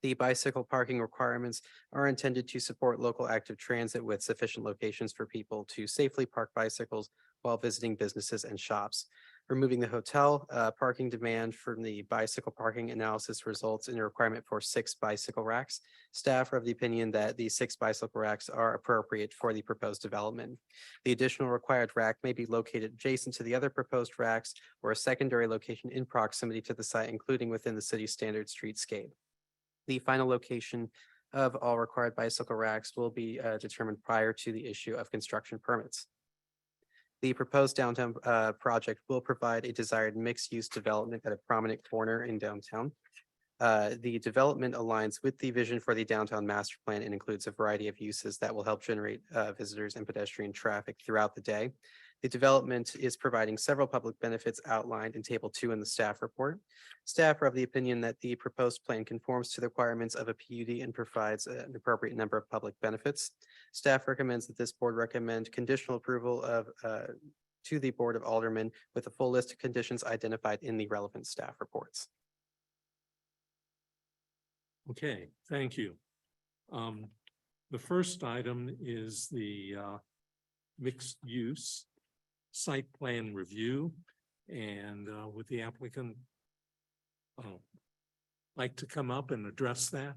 The bicycle parking requirements are intended to support local active transit with sufficient locations for people to safely park bicycles while visiting businesses and shops. Removing the hotel parking demand from the bicycle parking analysis results in a requirement for 6 bicycle racks. Staff are of the opinion that the 6 bicycle racks are appropriate for the proposed development. The additional required rack may be located adjacent to the other proposed racks or a secondary location in proximity to the site, including within the city standard streetscape. The final location of all required bicycle racks will be determined prior to the issue of construction permits. The proposed downtown project will provide a desired mixed-use development at a prominent corner in downtown. The development aligns with the vision for the downtown master plan and includes a variety of uses that will help generate visitors and pedestrian traffic throughout the day. The development is providing several public benefits outlined in Table 2 in the staff report. Staff are of the opinion that the proposed plan conforms to the requirements of a PUD and provides an appropriate number of public benefits. Staff recommends that this board recommend conditional approval of to the Board of Aldermen with a full list of conditions identified in the relevant staff reports. Okay, thank you. The first item is the mixed use site plan review, and would the applicant like to come up and address that?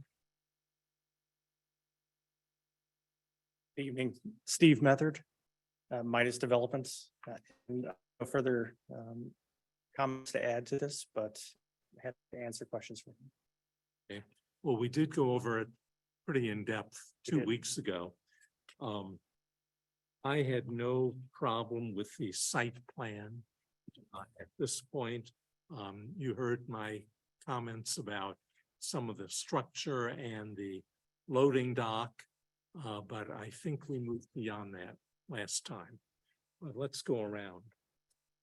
Good evening, Steve Method, Midas Developments. No further comments to add to this, but happy to answer questions from you. Okay. Well, we did go over it pretty in depth We 2 did. weeks ago. I had no problem with the site plan. At this point, you heard my comments about some of the structure and the loading dock. But I think we moved beyond that last time. But let's go around.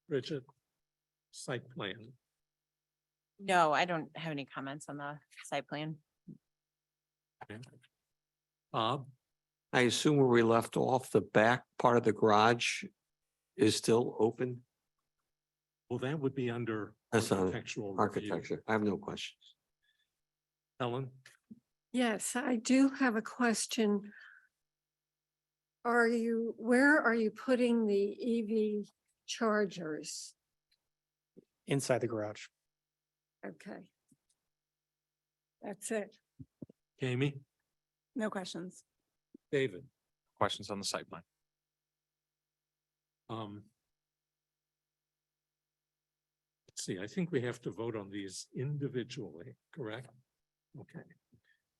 Bridget, site plan. No, I don't have any comments on the site plan. Okay. Bob, I assume where we left off, the back part of the garage is still open? well, that would be under That's on architectural review. architecture. I have no questions. Ellen, Yes, I do have a question. Where are you putting the EV chargers? Inside the garage. Okay. That's it. Jamie, No questions. David, Questions on the site plan? let's see, I think we have to vote on these individually, correct? Okay.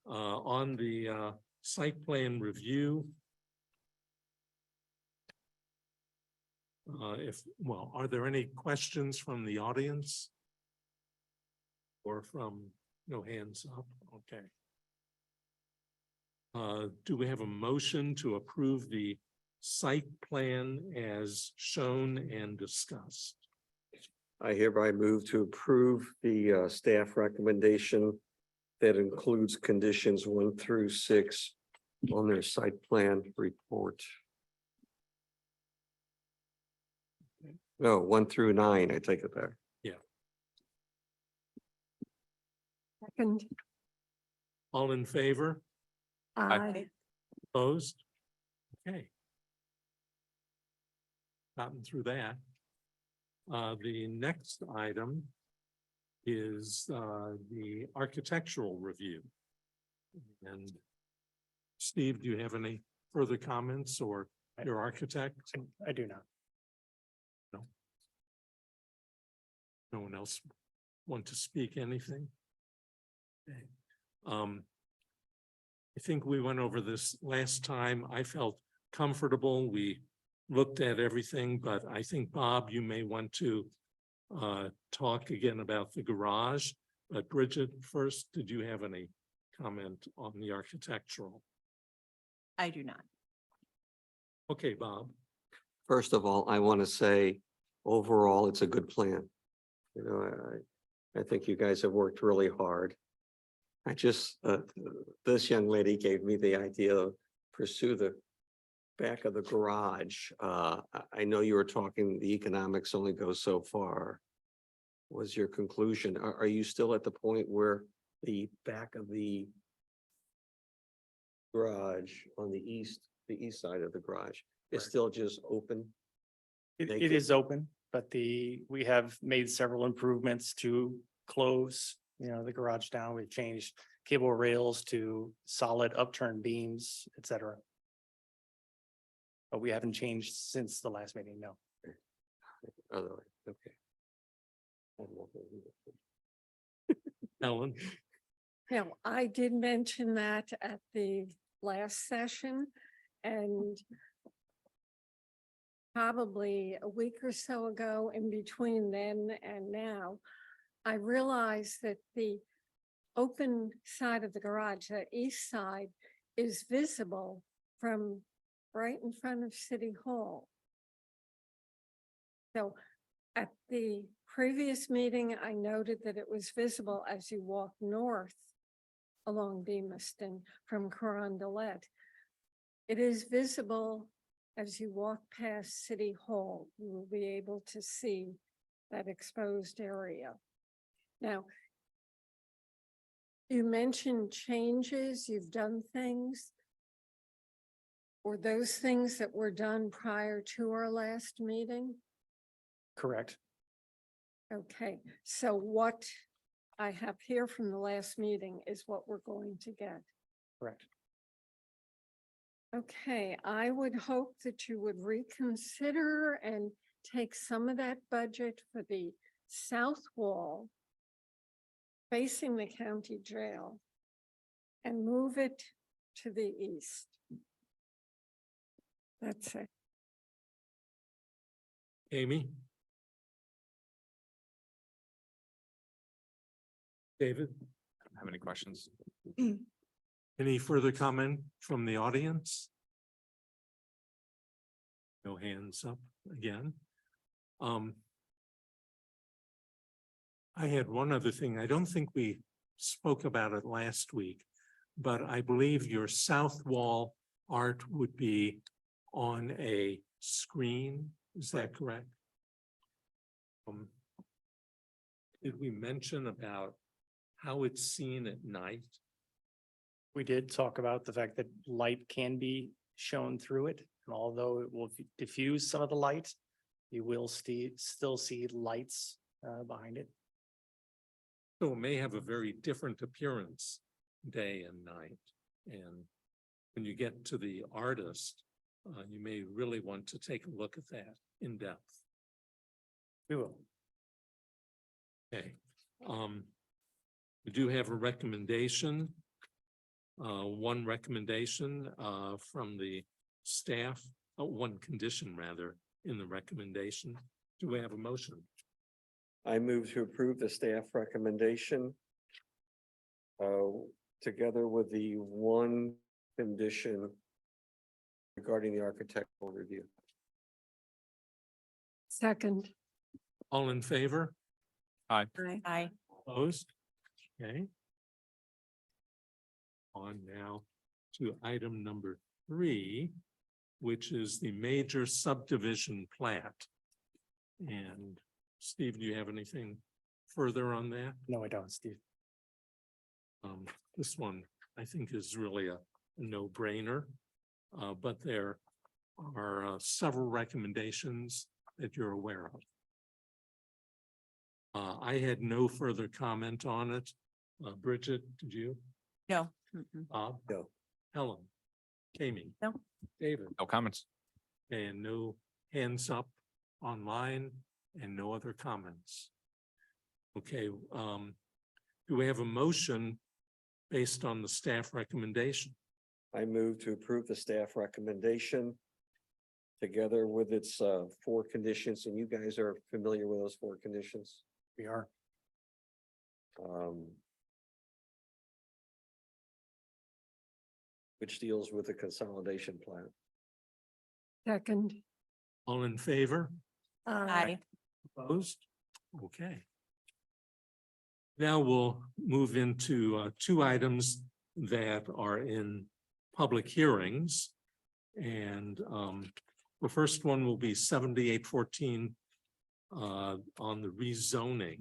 On the site plan review. Are there any questions from the audience? Or from, no hands up, okay. Do we have a motion to approve the site plan as shown and discussed? I hereby move to approve the staff recommendation that includes conditions 1 through 6 on their site plan report. No, 1 through 9, I take it back. Second, All in favor? I, Opposed? Okay. Gotten through that. The next item is the architectural review. And Steve, do you have any further comments, or your architect? I do not. No one else want to speak anything? Okay. I think we went over this last time. I felt comfortable. We looked at everything, but I think, Bob, you may want to talk again about the garage. But Bridget, first, did you have any comment on the architectural? I do not. Okay, Bob. First of all, I want to say, overall, it's a good plan. You know, I think you guys have worked really hard. I just, this young lady gave me the idea of pursue the back of the garage. I know you were talking, the economics only go so far. Was your conclusion? Are you still at the point where the back of the garage on the east side of the garage is Correct. still just open? It Naked. is open, but we have made several improvements to close, the garage down. We've changed cable rails to solid upturned beams, et cetera. But we haven't changed since the last meeting, no. Otherwise, okay. Ellen? now, I did mention that at the last session, and probably a week or so ago, in between then and now, I realized that the open side of the garage, the east side, is visible from right in front of City Hall. So at the previous meeting, I noted that it was visible as you walk north along Bemiston from Carondelet. It is visible as you walk past City Hall. You will be able to see that exposed area. Now, you mentioned changes, you've done things. Were those things that were done prior to our last meeting? Correct. Okay, so what I have here from the last meeting is what we're going to get. Correct. Okay, I would hope that you would reconsider and take some of that budget for the south wall facing the county jail and move it to the east. That's it. Amy? David? I don't have any questions. Any further comment from the audience? No hands up again. I had one other thing. I don't think we spoke about it last week, but I believe your south wall art would be on a screen. Is that correct? Did we mention about how it's seen at night? We did talk about the fact that light can be shown through it, and although it will diffuse some of the light, you will still see lights behind it. So it may have a very different appearance day and night. And when you get to the artist, you may really want to take a look at that in depth. We will. Okay. We do have a recommendation. One recommendation from the staff, one condition rather, in the recommendation. Do we have a motion? I move to approve the staff recommendation together with the one condition regarding the architectural review. Second. All in favor? Aye. Aye. Opposed? Okay. On now to item number 3, which is the major subdivision plat. And Steve, do you have anything further on that? No, I don't, Steve. This one, I think, is really a no-brainer. But there are several recommendations that you're aware of. I had no further comment on it. Bridget, did you? No. Bob? No. Helen? Kami? No. David? No comments. And no hands up online and no other comments. Okay, do we have a motion based on the staff recommendation? I move to approve the staff recommendation together with its four conditions, and you guys are familiar with those four conditions. We are. Which deals with the consolidation plan. Second. All in favor? Aye. Opposed? Okay. Now we'll move into two items that are in public hearings. And the first one will be 7814 on the rezoning.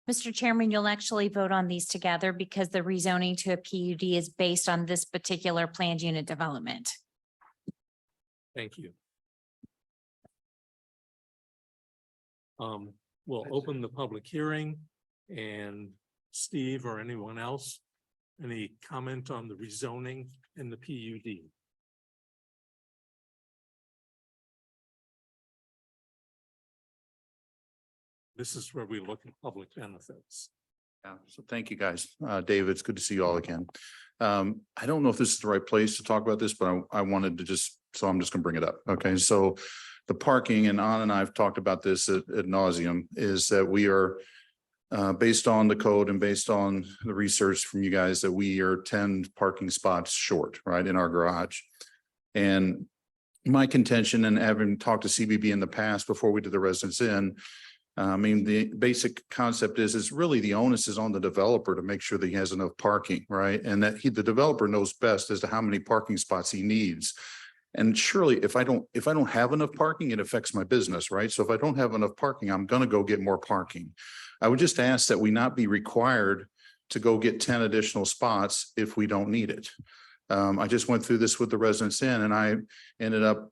Mr. Chairman, you'll actually vote on these together because the rezoning to a PUD is based on this particular planned unit development. Thank you. We'll open the public hearing, and Steve or anyone else, any comment on the rezoning in the PUD? This is where we look at public benefits. Yeah, so thank you, guys. David, it's good to see you all again. I don't know if this is the right place to talk about this, but I wanted to so I'm just gonna bring it up. Okay, so the parking, and Anna and I have talked about this ad nauseum, is that we are based on the code and based on the research from you guys, that we are 10 parking spots short, right, in our garage. And my contention, and having talked to CBB in the past before we did the residence in, I mean, the basic concept is really the onus is on the developer to make sure that he has enough parking, right? And that the developer knows best as to how many parking spots he needs. And surely if I don't have enough parking, it affects my business, right? So if I don't have enough parking, I'm going to go get more parking. I would just ask that we not be required to go get 10 additional spots if we don't need it. I just went through this with the residents in, and I ended up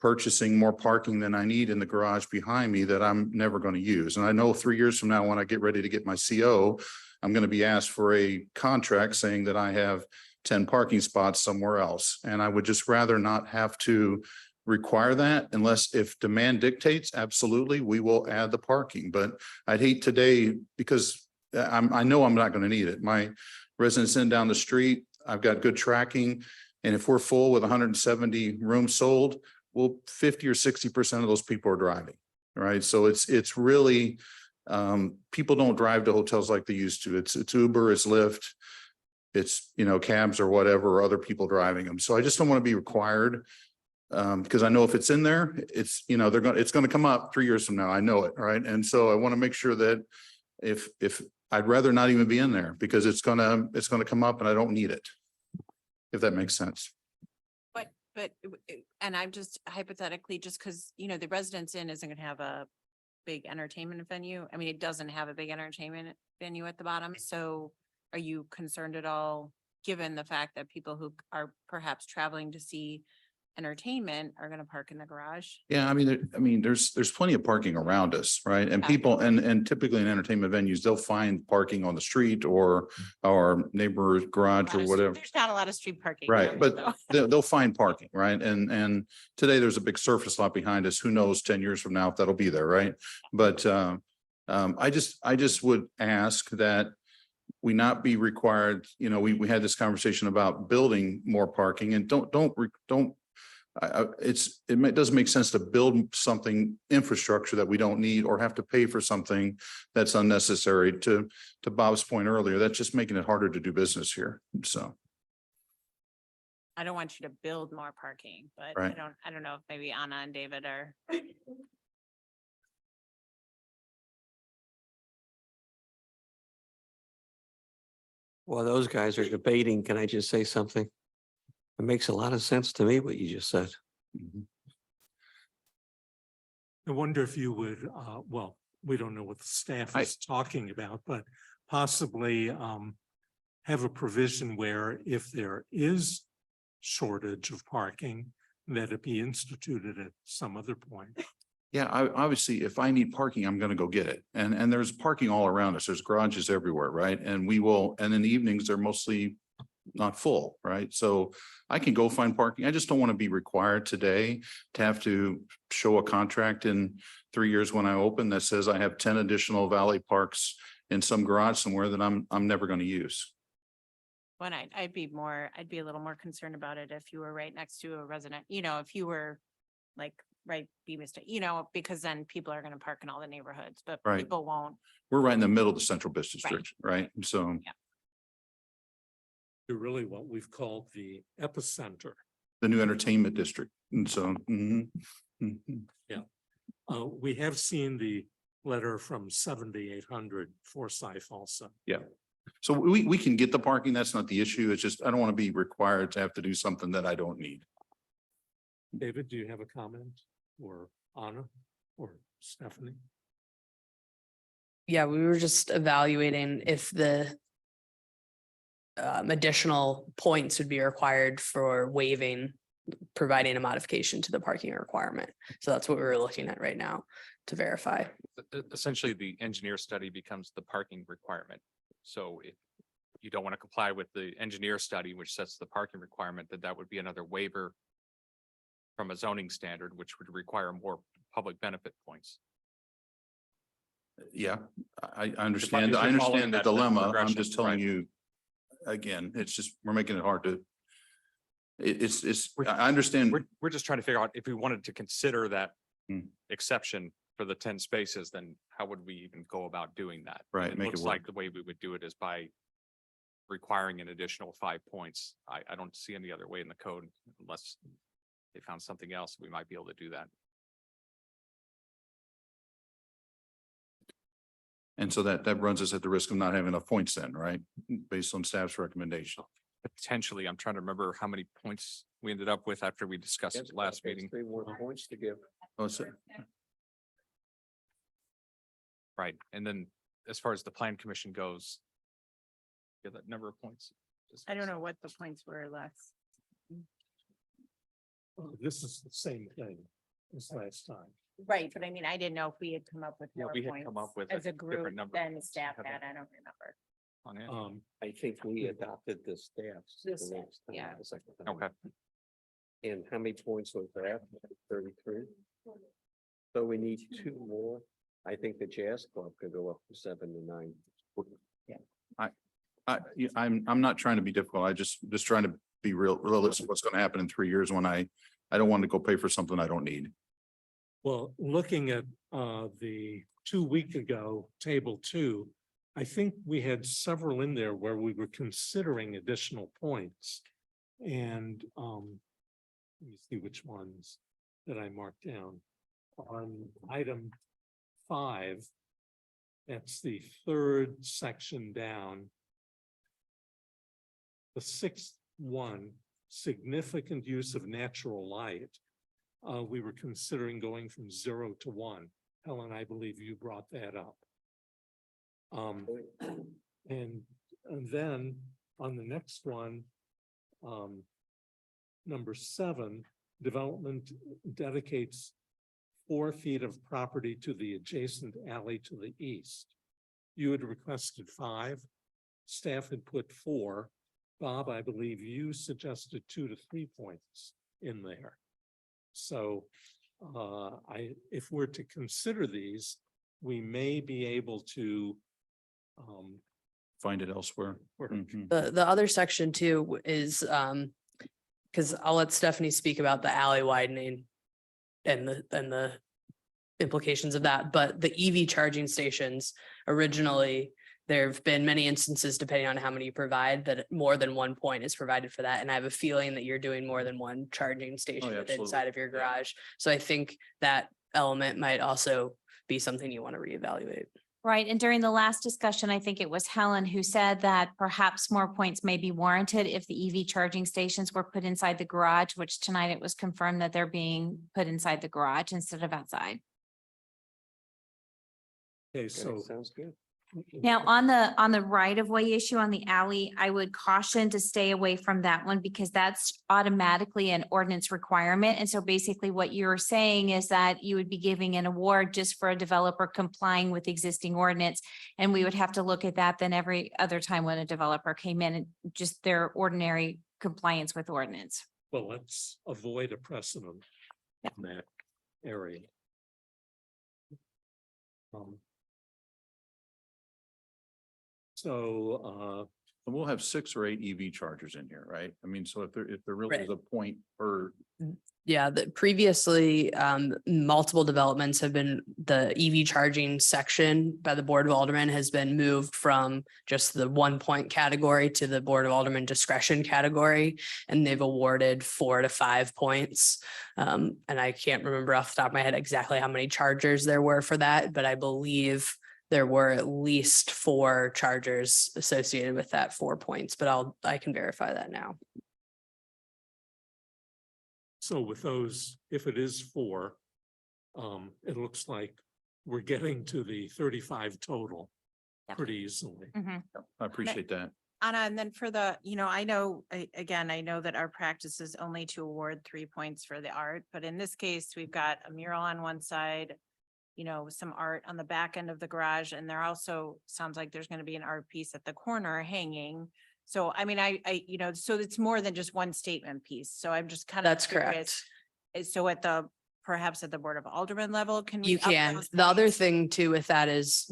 purchasing more parking than I need in the garage behind me that I'm never going to use. And I know 3 years from now, when I get ready to get my CO, I'm going to be asked for a contract saying that I have 10 parking spots somewhere else. And I would just rather not have to require that, unless if demand dictates, absolutely, we will add the parking. But I'd hate today, because I know I'm not going to need it. My residence in down the street, I've got good tracking. And if we're full with 170 rooms sold, well, 50 or 60% of those people are driving, right? So it's really, people don't drive to hotels like they used to. It's Uber, it's Lyft, it's, cabs or whatever, or other people driving them. So I just don't want to be required, because I know if it's in there, it's, it's going to come up 3 years from now. I know it, right? And so I want to make sure that if I'd rather not even be in there, because it's gonna come up and I don't need it, if that makes sense. But, and I'm just hypothetically, just because, the Residence Inn isn't gonna have a big entertainment venue. I mean, it doesn't have a big entertainment venue at the bottom. So are you concerned at all, given the fact that people who are perhaps traveling to see entertainment are gonna park in the garage? Yeah, I mean, there's plenty of parking around us, right? And people, and typically in entertainment venues, they'll find parking on the street or our neighbor's garage or whatever. There's not a lot of street parking. Right, down but there, though. they'll find parking, right? And today there's a big surface lot behind us. Who knows 10 years from now if that'll be there, right? But I just would ask that we not be required, we had this conversation about building more parking, and don't it doesn't make sense to build something infrastructure that we don't need, or have to pay for something that's unnecessary. To Bob's point earlier, that's just making it harder to do business here. So I don't want you to build more parking, but Right. I don't know if maybe Anna and David are. While those guys are debating, can I just say something? It makes a lot of sense to me what you just said. I wonder if you would, well, we don't know what the staff is talking about, but possibly have a provision where if there is shortage of parking, that it be instituted at some other point. Yeah, I obviously, if I need parking, I'm gonna go get it. And there's parking all around us. There's garages everywhere, right? And we will, and in the evenings, they're mostly not full, right? So I can go find parking. I just don't want to be required today to have to show a contract in 3 years when I open that says I have 10 additional valet parks in some garage somewhere that I'm never going to use. When I'd be a little more concerned about it if you were right next to a resident, if you were like, right, because then people are gonna park in all the neighborhoods, but Right. people won't. We're right in the middle of the central business district, right? So You're really what we've called the epicenter. the new entertainment district. And so, We have seen the letter from 7,800 Forsyth also. yeah. So we can get the parking. That's not the issue. It's just, I don't want to be required to have to do something that I don't need. David, do you have a comment, or Anna or Stephanie? Yeah, we were just evaluating if the additional points would be required for waiving, providing a modification to the parking requirement. So that's what we were looking at right now to verify. Essentially, the engineer study becomes the parking requirement. So if you don't want to comply with the engineer study, which sets the parking requirement, that would be another waiver from a zoning standard, which would require more public benefit points. Yeah, I understand. If I you're following understand the that dilemma. I'm progression, just telling right. you. Again, it's just, we're making it hard to. I understand. We're just trying to figure out if we wanted to consider that Hmm. exception for the 10 spaces, then how would we even go about doing that? Right, It make it looks work. like the way we would do it is by requiring an additional 5 points. I don't see any other way in the code unless they found something else, we might be able to do that. And so that runs us at the risk of not having enough points then, right? Based on staff's recommendation. Potentially, I'm trying to remember how many points we ended up with after we discussed it last meeting. 3 more points to give. Oh, so, Right, and then as far as the plan commission goes. Yeah, that number of points. I don't know what the points were last. This is the same thing as last time. Right, but I mean, I didn't know if we had come up with Yeah, more we had points come up with as a different group number. than staff Have had, that I don't remember. on hand. I think we adopted the staffs. the The staff, next time, yeah. the second time. Okay, And how many points was that? 33? So we need 2 more. I think the Jazz Club could go up from 7 to 9. I'm not trying to be difficult. I just trying to be realistic. What's going to happen in 3 years when I don't want to go pay for something I don't need. Well, looking at the 2 week ago, table 2, I think we had several in there where we were considering additional points. And let me see which ones that I marked down. On item 5, that's the 3rd section down. The 6th one, significant use of natural light. We were considering going from 0 to 1. Helen, I believe you brought that up. And then on the next one, number 7, development dedicates 4 feet of property to the adjacent alley to the east. You had requested 5, staff had put 4. Bob, I believe you suggested 2 to 3 points in there. So if we're to consider these, we may be able to Find it elsewhere. Mhm. The other section too is, because I'll let Stephanie speak about the alley widening and the implications of that, but the EV charging stations, originally, there have been many instances, depending on how many you provide, that more than 1 point is provided for that. And I have a feeling that you're doing more than one charging station absolutely. inside of your garage. So I think that element might also be something you want to reevaluate. Right, and during the last discussion, I think it was Helen who said that perhaps more points may be warranted if the EV charging stations were put inside the garage, which tonight it was confirmed that they're being put inside the garage instead of outside. Okay, so Sounds good. Now, on the right of way issue on the alley, I would caution to stay away from that one because that's automatically an ordinance requirement. And so basically what you're saying is that you would be giving an award just for a developer complying with existing ordinance. And we would have to look at that then every other time when a developer came in and just their ordinary compliance with ordinance. well, let's avoid a precedent in that area. So, And we'll have 6 or 8 EV chargers in here, right? I mean, so if there really is Right. a point for, Yeah, that previously, multiple developments have been, the EV charging section by the Board of Aldermen has been moved from just the 1 point category to the Board of Aldermen discretion category. And they've awarded 4 to 5 points. And I can't remember off the top of my head exactly how many chargers there were for that, but I believe there were at least 4 chargers associated with that 4 points, but I can verify that now. so with those, if it is 4, it looks like we're getting to the 35 total Yeah. pretty easily. Mhm. I appreciate that. Anna, and then for the, I know, again, I know that our practice is only to award 3 points for the art, but in this case, we've got a mural on one side, some art on the back end of the garage, and there also sounds like there's gonna be an art piece at the corner hanging. So I mean, so it's more than just one statement piece. So I'm just kind of. That's correct. So perhaps at the Board of Alderman level, can we? You up can. those The other points? thing too with that is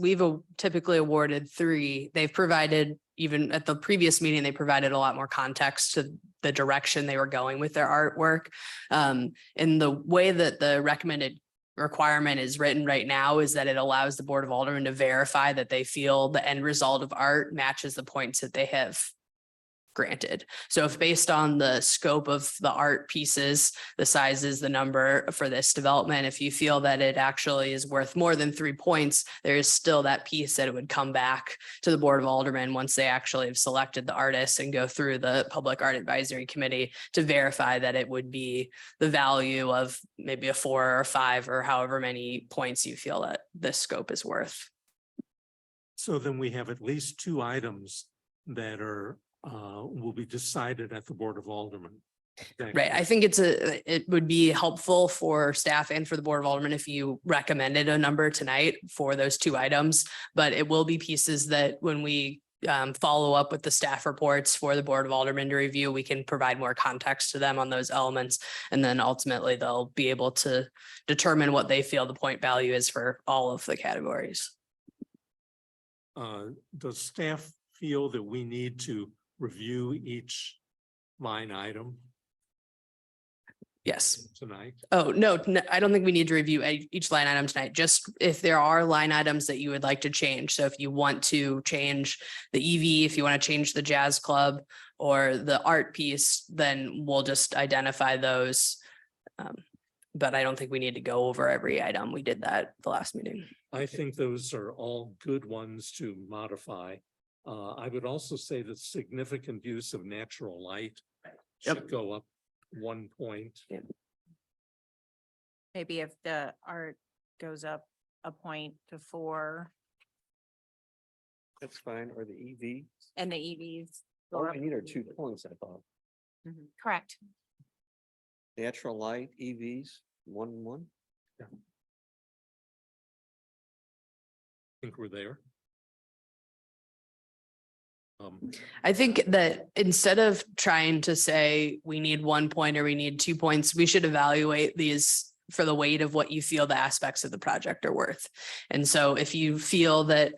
typically awarded 3. They've provided, even at the previous meeting, they provided a lot more context to the direction they were going with their artwork. And the way that the recommended requirement is written right now is that it allows the Board of Aldermen to verify that they feel the end result of art matches the points that they have granted. So if based on the scope of the art pieces, the sizes, the number for this development, if you feel that it actually is worth more than 3 points, there is still that piece that it would come back to the Board of Aldermen once they actually have selected the artist and go through the Public Art Advisory Committee to verify that it would be the value of maybe a 4 or 5 or however many points you feel that this scope is worth. So then we have at least 2 items that will be decided at the Board of Aldermen. Right. I think it would be helpful for staff and for the Board of Aldermen if you recommended a number tonight for those 2 items, but it will be pieces that when we follow up with the staff reports for the Board of Aldermen to review, we can provide more context to them on those elements. And then ultimately they'll be able to determine what they feel the point value is for all of the categories. Does staff feel that we need to review each line item Yes. tonight? Oh, no, I don't think we need to review each line item tonight. Just if there are line items that you would like to change. So if you want to change the EV, if you want to change the jazz club or the art piece, then we'll just identify those. But I don't think we need to go over every item. We did that the last meeting. I think those are all good ones to modify. I would also say that significant use of natural light should go up 1 point. Maybe if the art goes up a point to 4 That's fine, or the EV. and the EVs. go All up. we need are 2 points, I thought. Correct. Natural light, EVs, 1 and 1. Think we're there. I think that instead of trying to say we need 1 point or we need 2 points, we should evaluate these for the weight of what you feel the aspects of the project are worth. And so if you feel that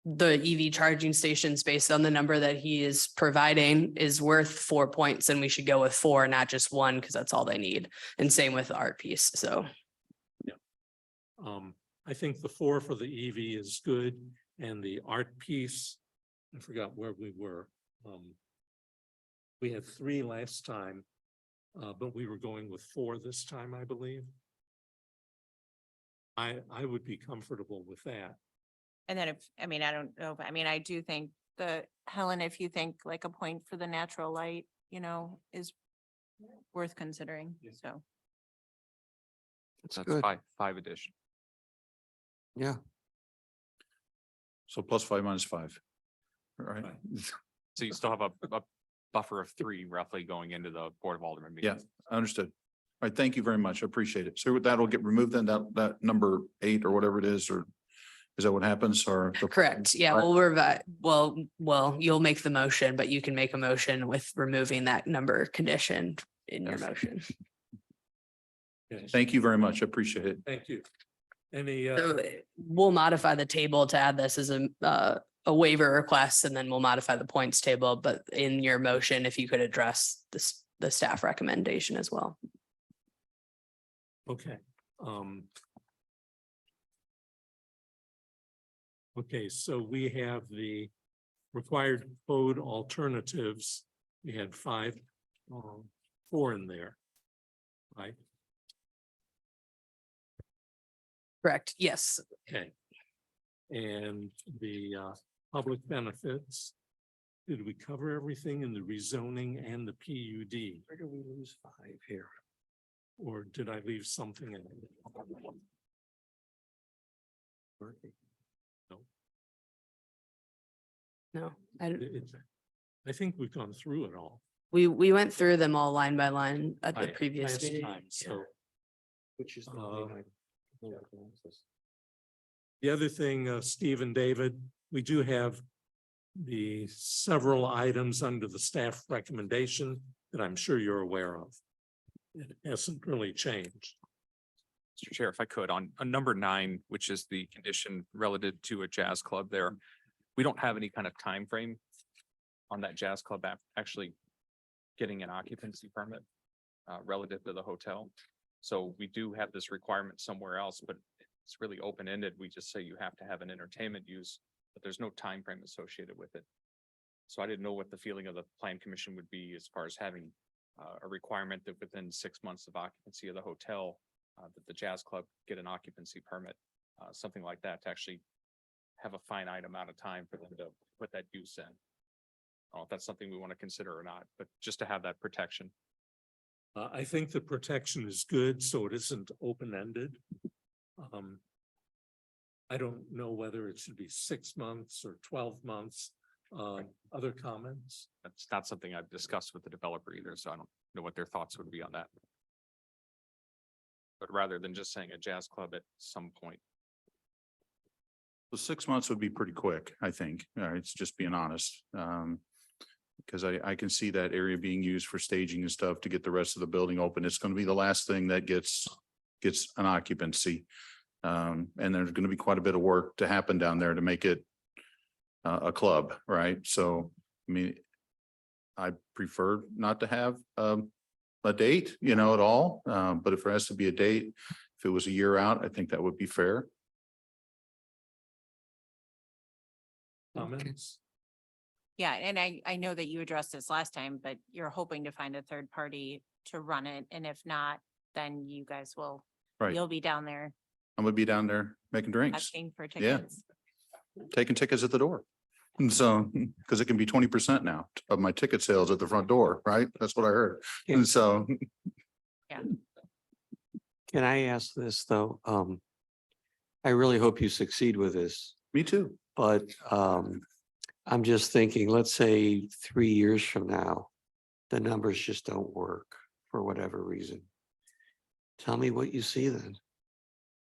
the EV charging stations based on the number that he is providing is worth 4 points, then we should go with 4, not just 1, because that's all they need. And same with the art piece. So I think the 4 for the EV is good, and the art piece, I forgot where we were. We had 3 last time, but we were going with 4 this time, I believe. I would be comfortable with that. And then I don't know, but I do think Helen, if you think like a point for the natural light, is worth considering, so. That's That's good. 5 addition. Yeah. So +5 -5. All right. So you still have a buffer of 3 roughly going into the Board of Alderman Yeah, meetings. understood. All right, thank you very much. I appreciate it. So that'll get removed then, that number 8 or whatever it is, or is that what happens or? Correct. Yeah, Right. we'll revise, well, you'll make the motion, but you can make a motion with removing that number condition in your Yes. motion. Okay, Thank you very much. I appreciate it. thank you. Any, So we'll modify the table to add this as a waiver request, and then we'll modify the points table, but in your motion, if you could address this, the staff recommendation as well. okay, okay, so we have the required code alternatives. We had 5, 4 in there. Right, Correct, yes. okay. And the public benefits. Did we cover everything in the rezoning and the PUD? Where do we lose 5 here? Or did I leave something in? No, No, I think we've gone through it all. we went through them all line by line at the Right, previous last meeting. time, so. Which is. The other thing, Steve and David, we do have the several items under the staff recommendation that I'm sure you're aware of. It hasn't really changed. Mr. Chair, if I could, on number 9, which is the condition relative to a jazz club there, we don't have any kind of time frame on that jazz club actually getting an occupancy permit relative to the hotel. So we do have this requirement somewhere else, but it's really open-ended. We just say you have to have an entertainment use, but there's no time frame associated with it. So I didn't know what the feeling of the plan commission would be as far as having a requirement that within 6 months of occupancy of the hotel, that the jazz club get an occupancy permit, something like that, to actually have a finite amount of time for them to put that use in. I don't know if that's something we want to consider or not, but just to have that protection. I think the protection is good, so it isn't open-ended. I don't know whether it should be 6 months or 12 months. Other comments? That's not something I've discussed with the developer either, so I don't know what their thoughts would be on that. But rather than just saying a jazz club at some point. So 6 months would be pretty quick, I think. It's just being honest. Because I can see that area being used for staging and stuff to get the rest of the building open. It's going to be the last thing that gets an occupancy. And there's going to be quite a bit of work to happen down there to make it a club, right? So, I mean, I prefer not to have a date, at all. But if there has to be a date, if it was a year out, I think that would be fair. Comments? Yeah, and I know that you addressed this last time, but you're hoping to find a third party to run it. And if not, then you guys will, Right. you'll be down there I'm gonna be down there making drinks, asking for Yeah. tickets. taking tickets at the door. And so, because it can be 20% now of my ticket sales at the front door, right? That's what I heard. And so, Can I ask this, though? I really hope you succeed with this, me too. but I'm just thinking, let's say 3 years from now, the numbers just don't work for whatever reason. Tell me what you see then.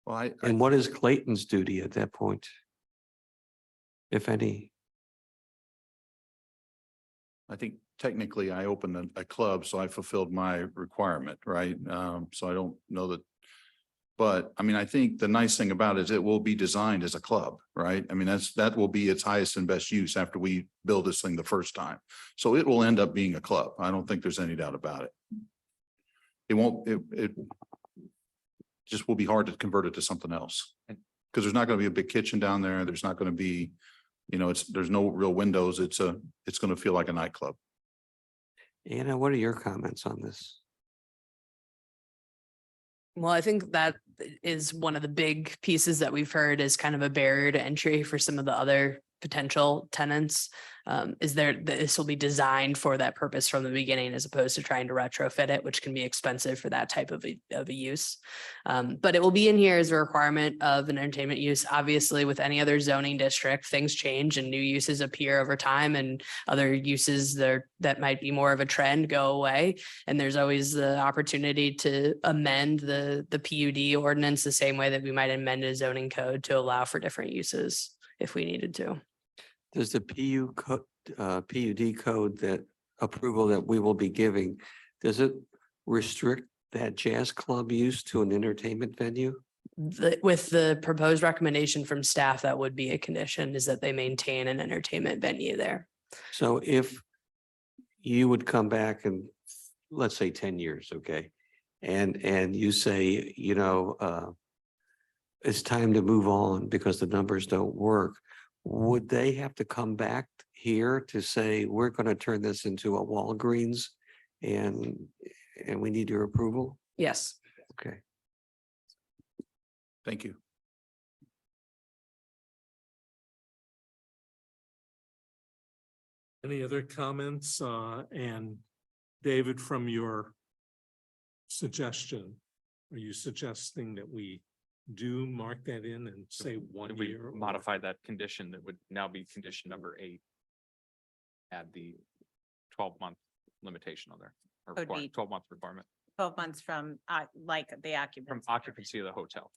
Well, And what is Clayton's duty at that point? If any? I think technically I opened a club, so I fulfilled my requirement, right? So I don't know that. But I mean, I think the nice thing about it is it will be designed as a club, right? I mean, that will be its highest and best use after we build this thing the first time. So it will end up being a club. I don't think there's any doubt about it. It won't, it just will be hard to convert it to something else. Because there's not going to be a big kitchen down there. There's not going to be, there's no real windows. It's going to feel like a nightclub. Anna, what are your comments on this? Well, I think that is one of the big pieces that we've heard is kind of a barrier to entry for some of the other potential tenants. This will be designed for that purpose from the beginning as opposed to trying to retrofit it, which can be expensive for that type of a use. But it will be in here as a requirement of an entertainment use. Obviously, with any other zoning district, things change and new uses appear over time and other uses there that might be more of a trend go away. And there's always the opportunity to amend the PUD ordinance the same way that we might amend a zoning code to allow for different uses if we needed to. Does the PUD code, that approval that we will be giving, does it restrict that jazz club use to an entertainment venue? With the proposed recommendation from staff, that would be a condition, is that they maintain an entertainment venue there. So if you would come back and, let's say 10 years, okay? And you say, it's time to move on because the numbers don't work. Would they have to come back here to say, we're going to turn this into a Walgreens and we need your approval? Yes. Okay. Thank you. Any other comments? And David, from your suggestion, are you suggesting that we do mark that in and say 1 We year? or- modify that condition, that would now be condition number 8. Add the 12-month limitation on there, or Would be- 12-month requirement 12 months from like the from occupancy. occupancy of the hotel.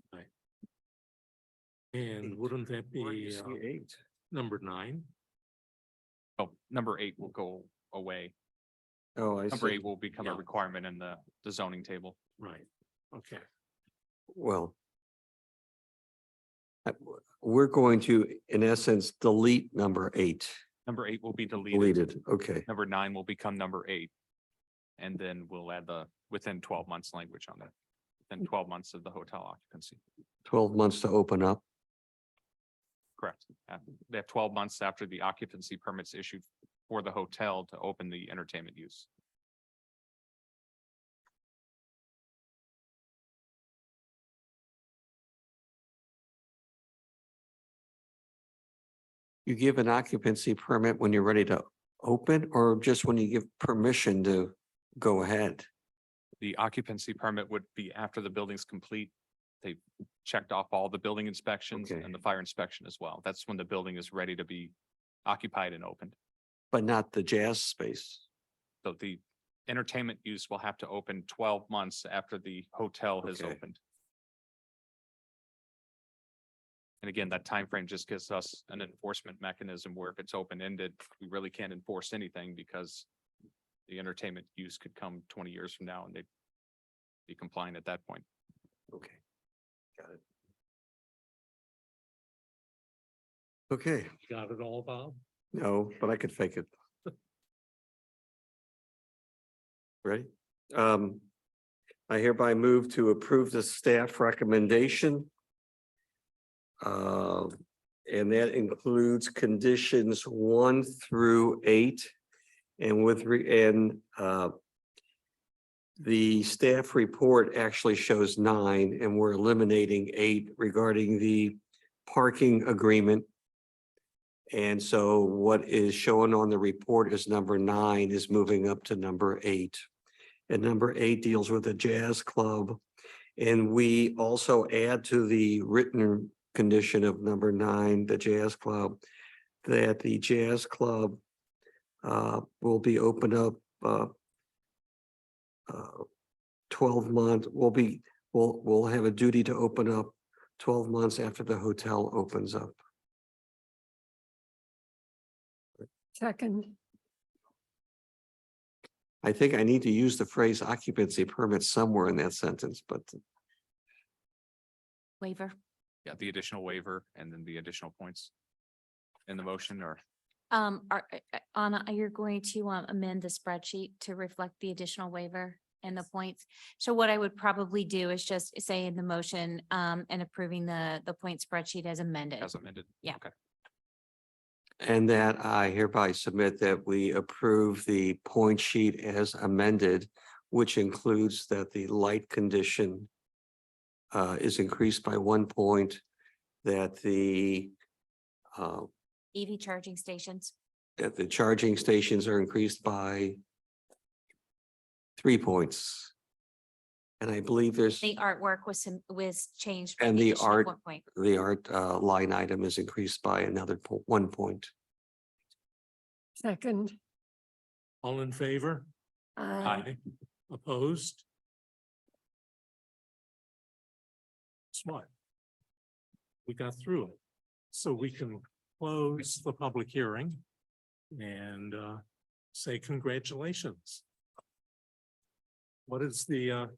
And wouldn't that be number 9? Oh, number 8 will go away. Oh, I Number see. 8 will become a Yeah. requirement in the zoning table. Right. Okay. Well, we're going to, in essence, delete number 8. Number 8 will be deleted. Deleted, okay. Number 9 will become number 8. And then we'll add the within 12 months language on that. Within 12 months of the hotel occupancy. 12 months to open up. Correct. They have 12 months after the occupancy permits issued for the hotel to open the entertainment use. You give an occupancy permit when you're ready to open, or just when you give permission to go ahead? The occupancy permit would be after the building's complete. They've checked off all the building inspections Okay. and the fire inspection as well. That's when the building is ready to be occupied and opened. But not the jazz space. So the entertainment use will have to open 12 months after the hotel has Okay. opened. And again, that time frame just gives us an enforcement mechanism where if it's open-ended, we really can't enforce anything because the entertainment use could come 20 years from now and they'd be compliant at that point. Okay. Got it. Okay, Got it all, Bob? no, but I could fake it. Ready? I hereby move to approve the staff recommendation. And that includes conditions 1 through 8. And the staff report actually shows 9, and we're eliminating 8 regarding the parking agreement. And so what is shown on the report as number 9 is moving up to number 8. And number 8 deals with the jazz club. And we also add to the written condition of number 9, the jazz club, that the jazz club will be opened up 12 months. We'll have a duty to open up 12 months after the hotel opens up. Second, I think I need to use the phrase occupancy permit somewhere in that sentence, but Waiver. Yeah, the additional waiver and then the additional points in the motion or Anna, you're going to amend the spreadsheet to reflect the additional waiver and the points. So what I would probably do is just say in the motion and approving the point spreadsheet as amended. as amended. Yeah. Okay. and that I hereby submit that we approve the point sheet as amended, which includes that the light condition is increased by 1 point, that the EV charging stations. That the charging stations are increased by 3 points. And I believe there's, The artwork was changed. by and the addition of art, 1 point. the art line item is increased by another 1 point. Second. All in favor? Opposed? Smart. We got through it. So we can close the public hearing and say congratulations. What is the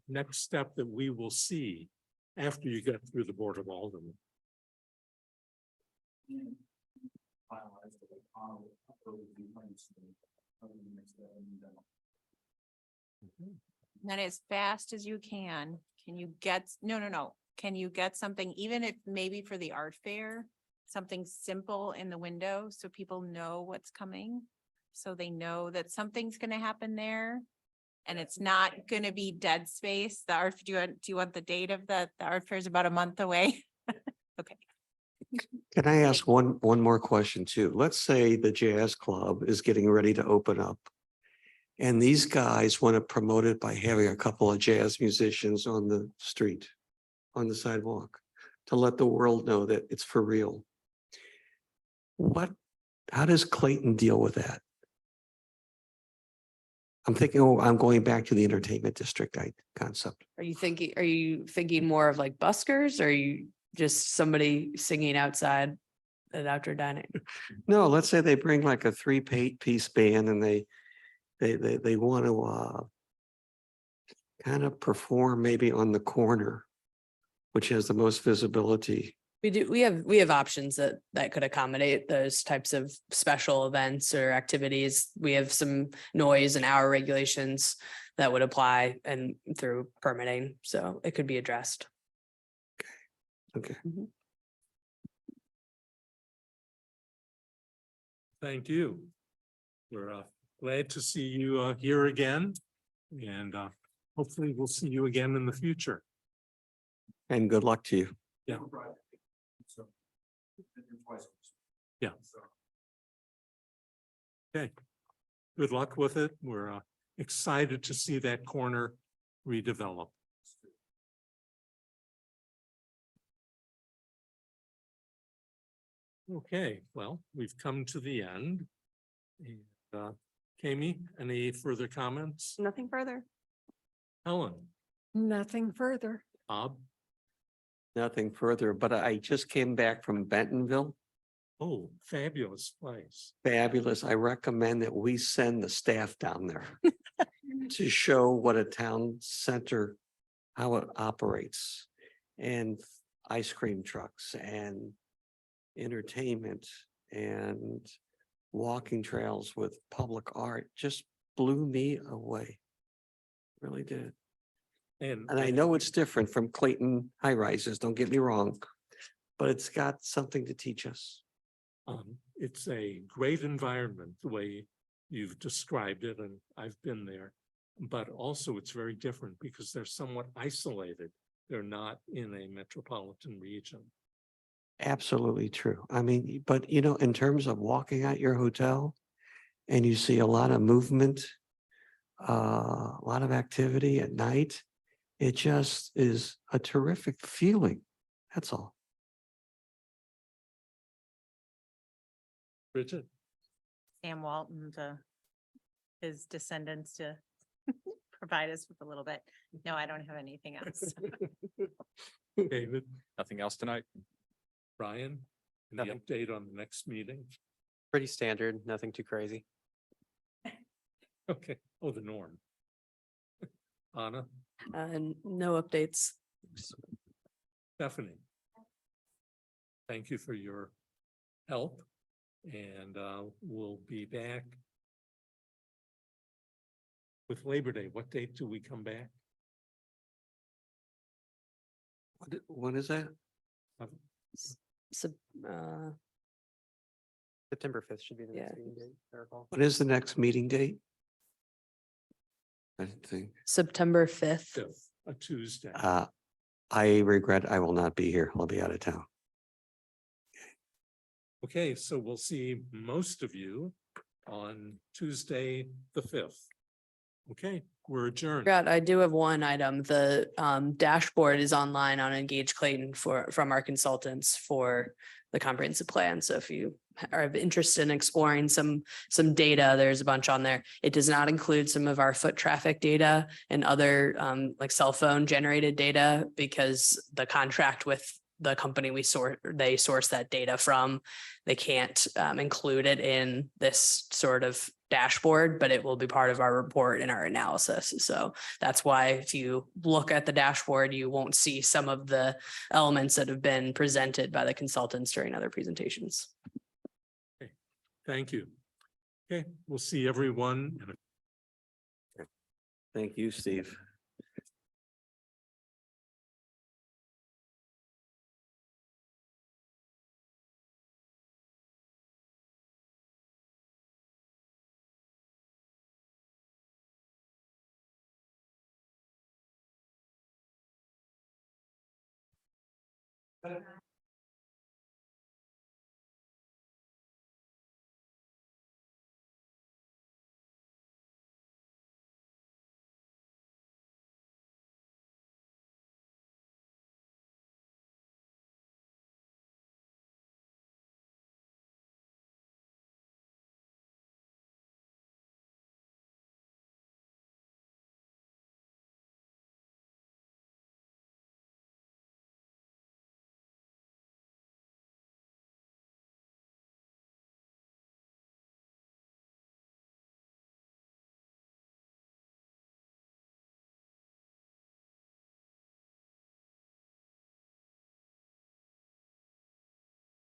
next step that we will see after you get through the Board of Aldermen? Then as fast as you can you get, no. Can you get something, even if maybe for the art fair, something simple in the window so people know what's coming? So they know that something's gonna happen there and it's not gonna be dead space. The art, do you want the date of the art fair is about a month away? Okay. Can I ask one more question too? Let's say the jazz club is getting ready to open up. And these guys want to promote it by having a couple of jazz musicians on the street, on the sidewalk, to let the world know that it's for real. How does Clayton deal with that? I'm thinking, I'm going back to the entertainment district concept. Are you thinking more of like buskers or are you just somebody singing outside at outdoor dining? No, let's say they bring like a 3-piece band and they want to kind of perform maybe on the corner, which has the most visibility. We have options that could accommodate those types of special events or activities. We have some noise and hour regulations that would apply and through permitting, so it could be addressed. Okay. Thank you. We're glad to see you here again, and hopefully we'll see you again in the future. And good luck to you. Yeah. Yeah. Okay. Good luck with it. We're excited to see that corner redevelop. Okay, well, we've come to the end. And Kami, any further comments? Nothing further. Helen, Nothing further. Bob? Nothing further, but I just came back from Bentonville. Oh, fabulous place. Fabulous. I recommend that we send the staff down there to show what a town center, how it operates, and ice cream trucks and entertainment and walking trails with public art just blew me away. Really did. And I know it's different from Clayton high rises, don't get me wrong, but it's got something to teach us. It's a great environment, the way you've described it, and I've been there. But also it's very different because they're somewhat isolated. They're not in a metropolitan region. Absolutely true. I mean, but in terms of walking out your hotel and you see a lot of movement, a lot of activity at night, it just is a terrific feeling. That's all. Bridget? Sam Walton to his descendants to provide us with a little bit. No, I don't have anything else. David, Nothing else tonight? Brian, any update on the next meeting? Pretty standard, nothing too crazy. Okay, oh, the norm. Anna, No updates. Stephanie. Thank you for your help, and we'll be back with Labor Day. What date do we come back? When is that? September 5th should be the next Yeah. meeting date, I recall. What is the next meeting date? I think. September 5th. A Tuesday. I regret I will not be here. I'll be out of town. Okay, so we'll see most of you on Tuesday, the 5th. Okay, we're adjourned. Forgot, I do have one item. The dashboard is online on Engage Clayton from our consultants for the comprehensive plan. So if you are interested in exploring some data, there's a bunch on there. It does not include some of our foot traffic data and other like cell phone generated data, because the contract with the company they source that data from, they can't include it in this sort of dashboard, but it will be part of our report and our analysis. So that's why if you look at the dashboard, you won't see some of the elements that have been presented by the consultants during other presentations. Thank you. Okay, we'll see everyone in a Thank you, Steve.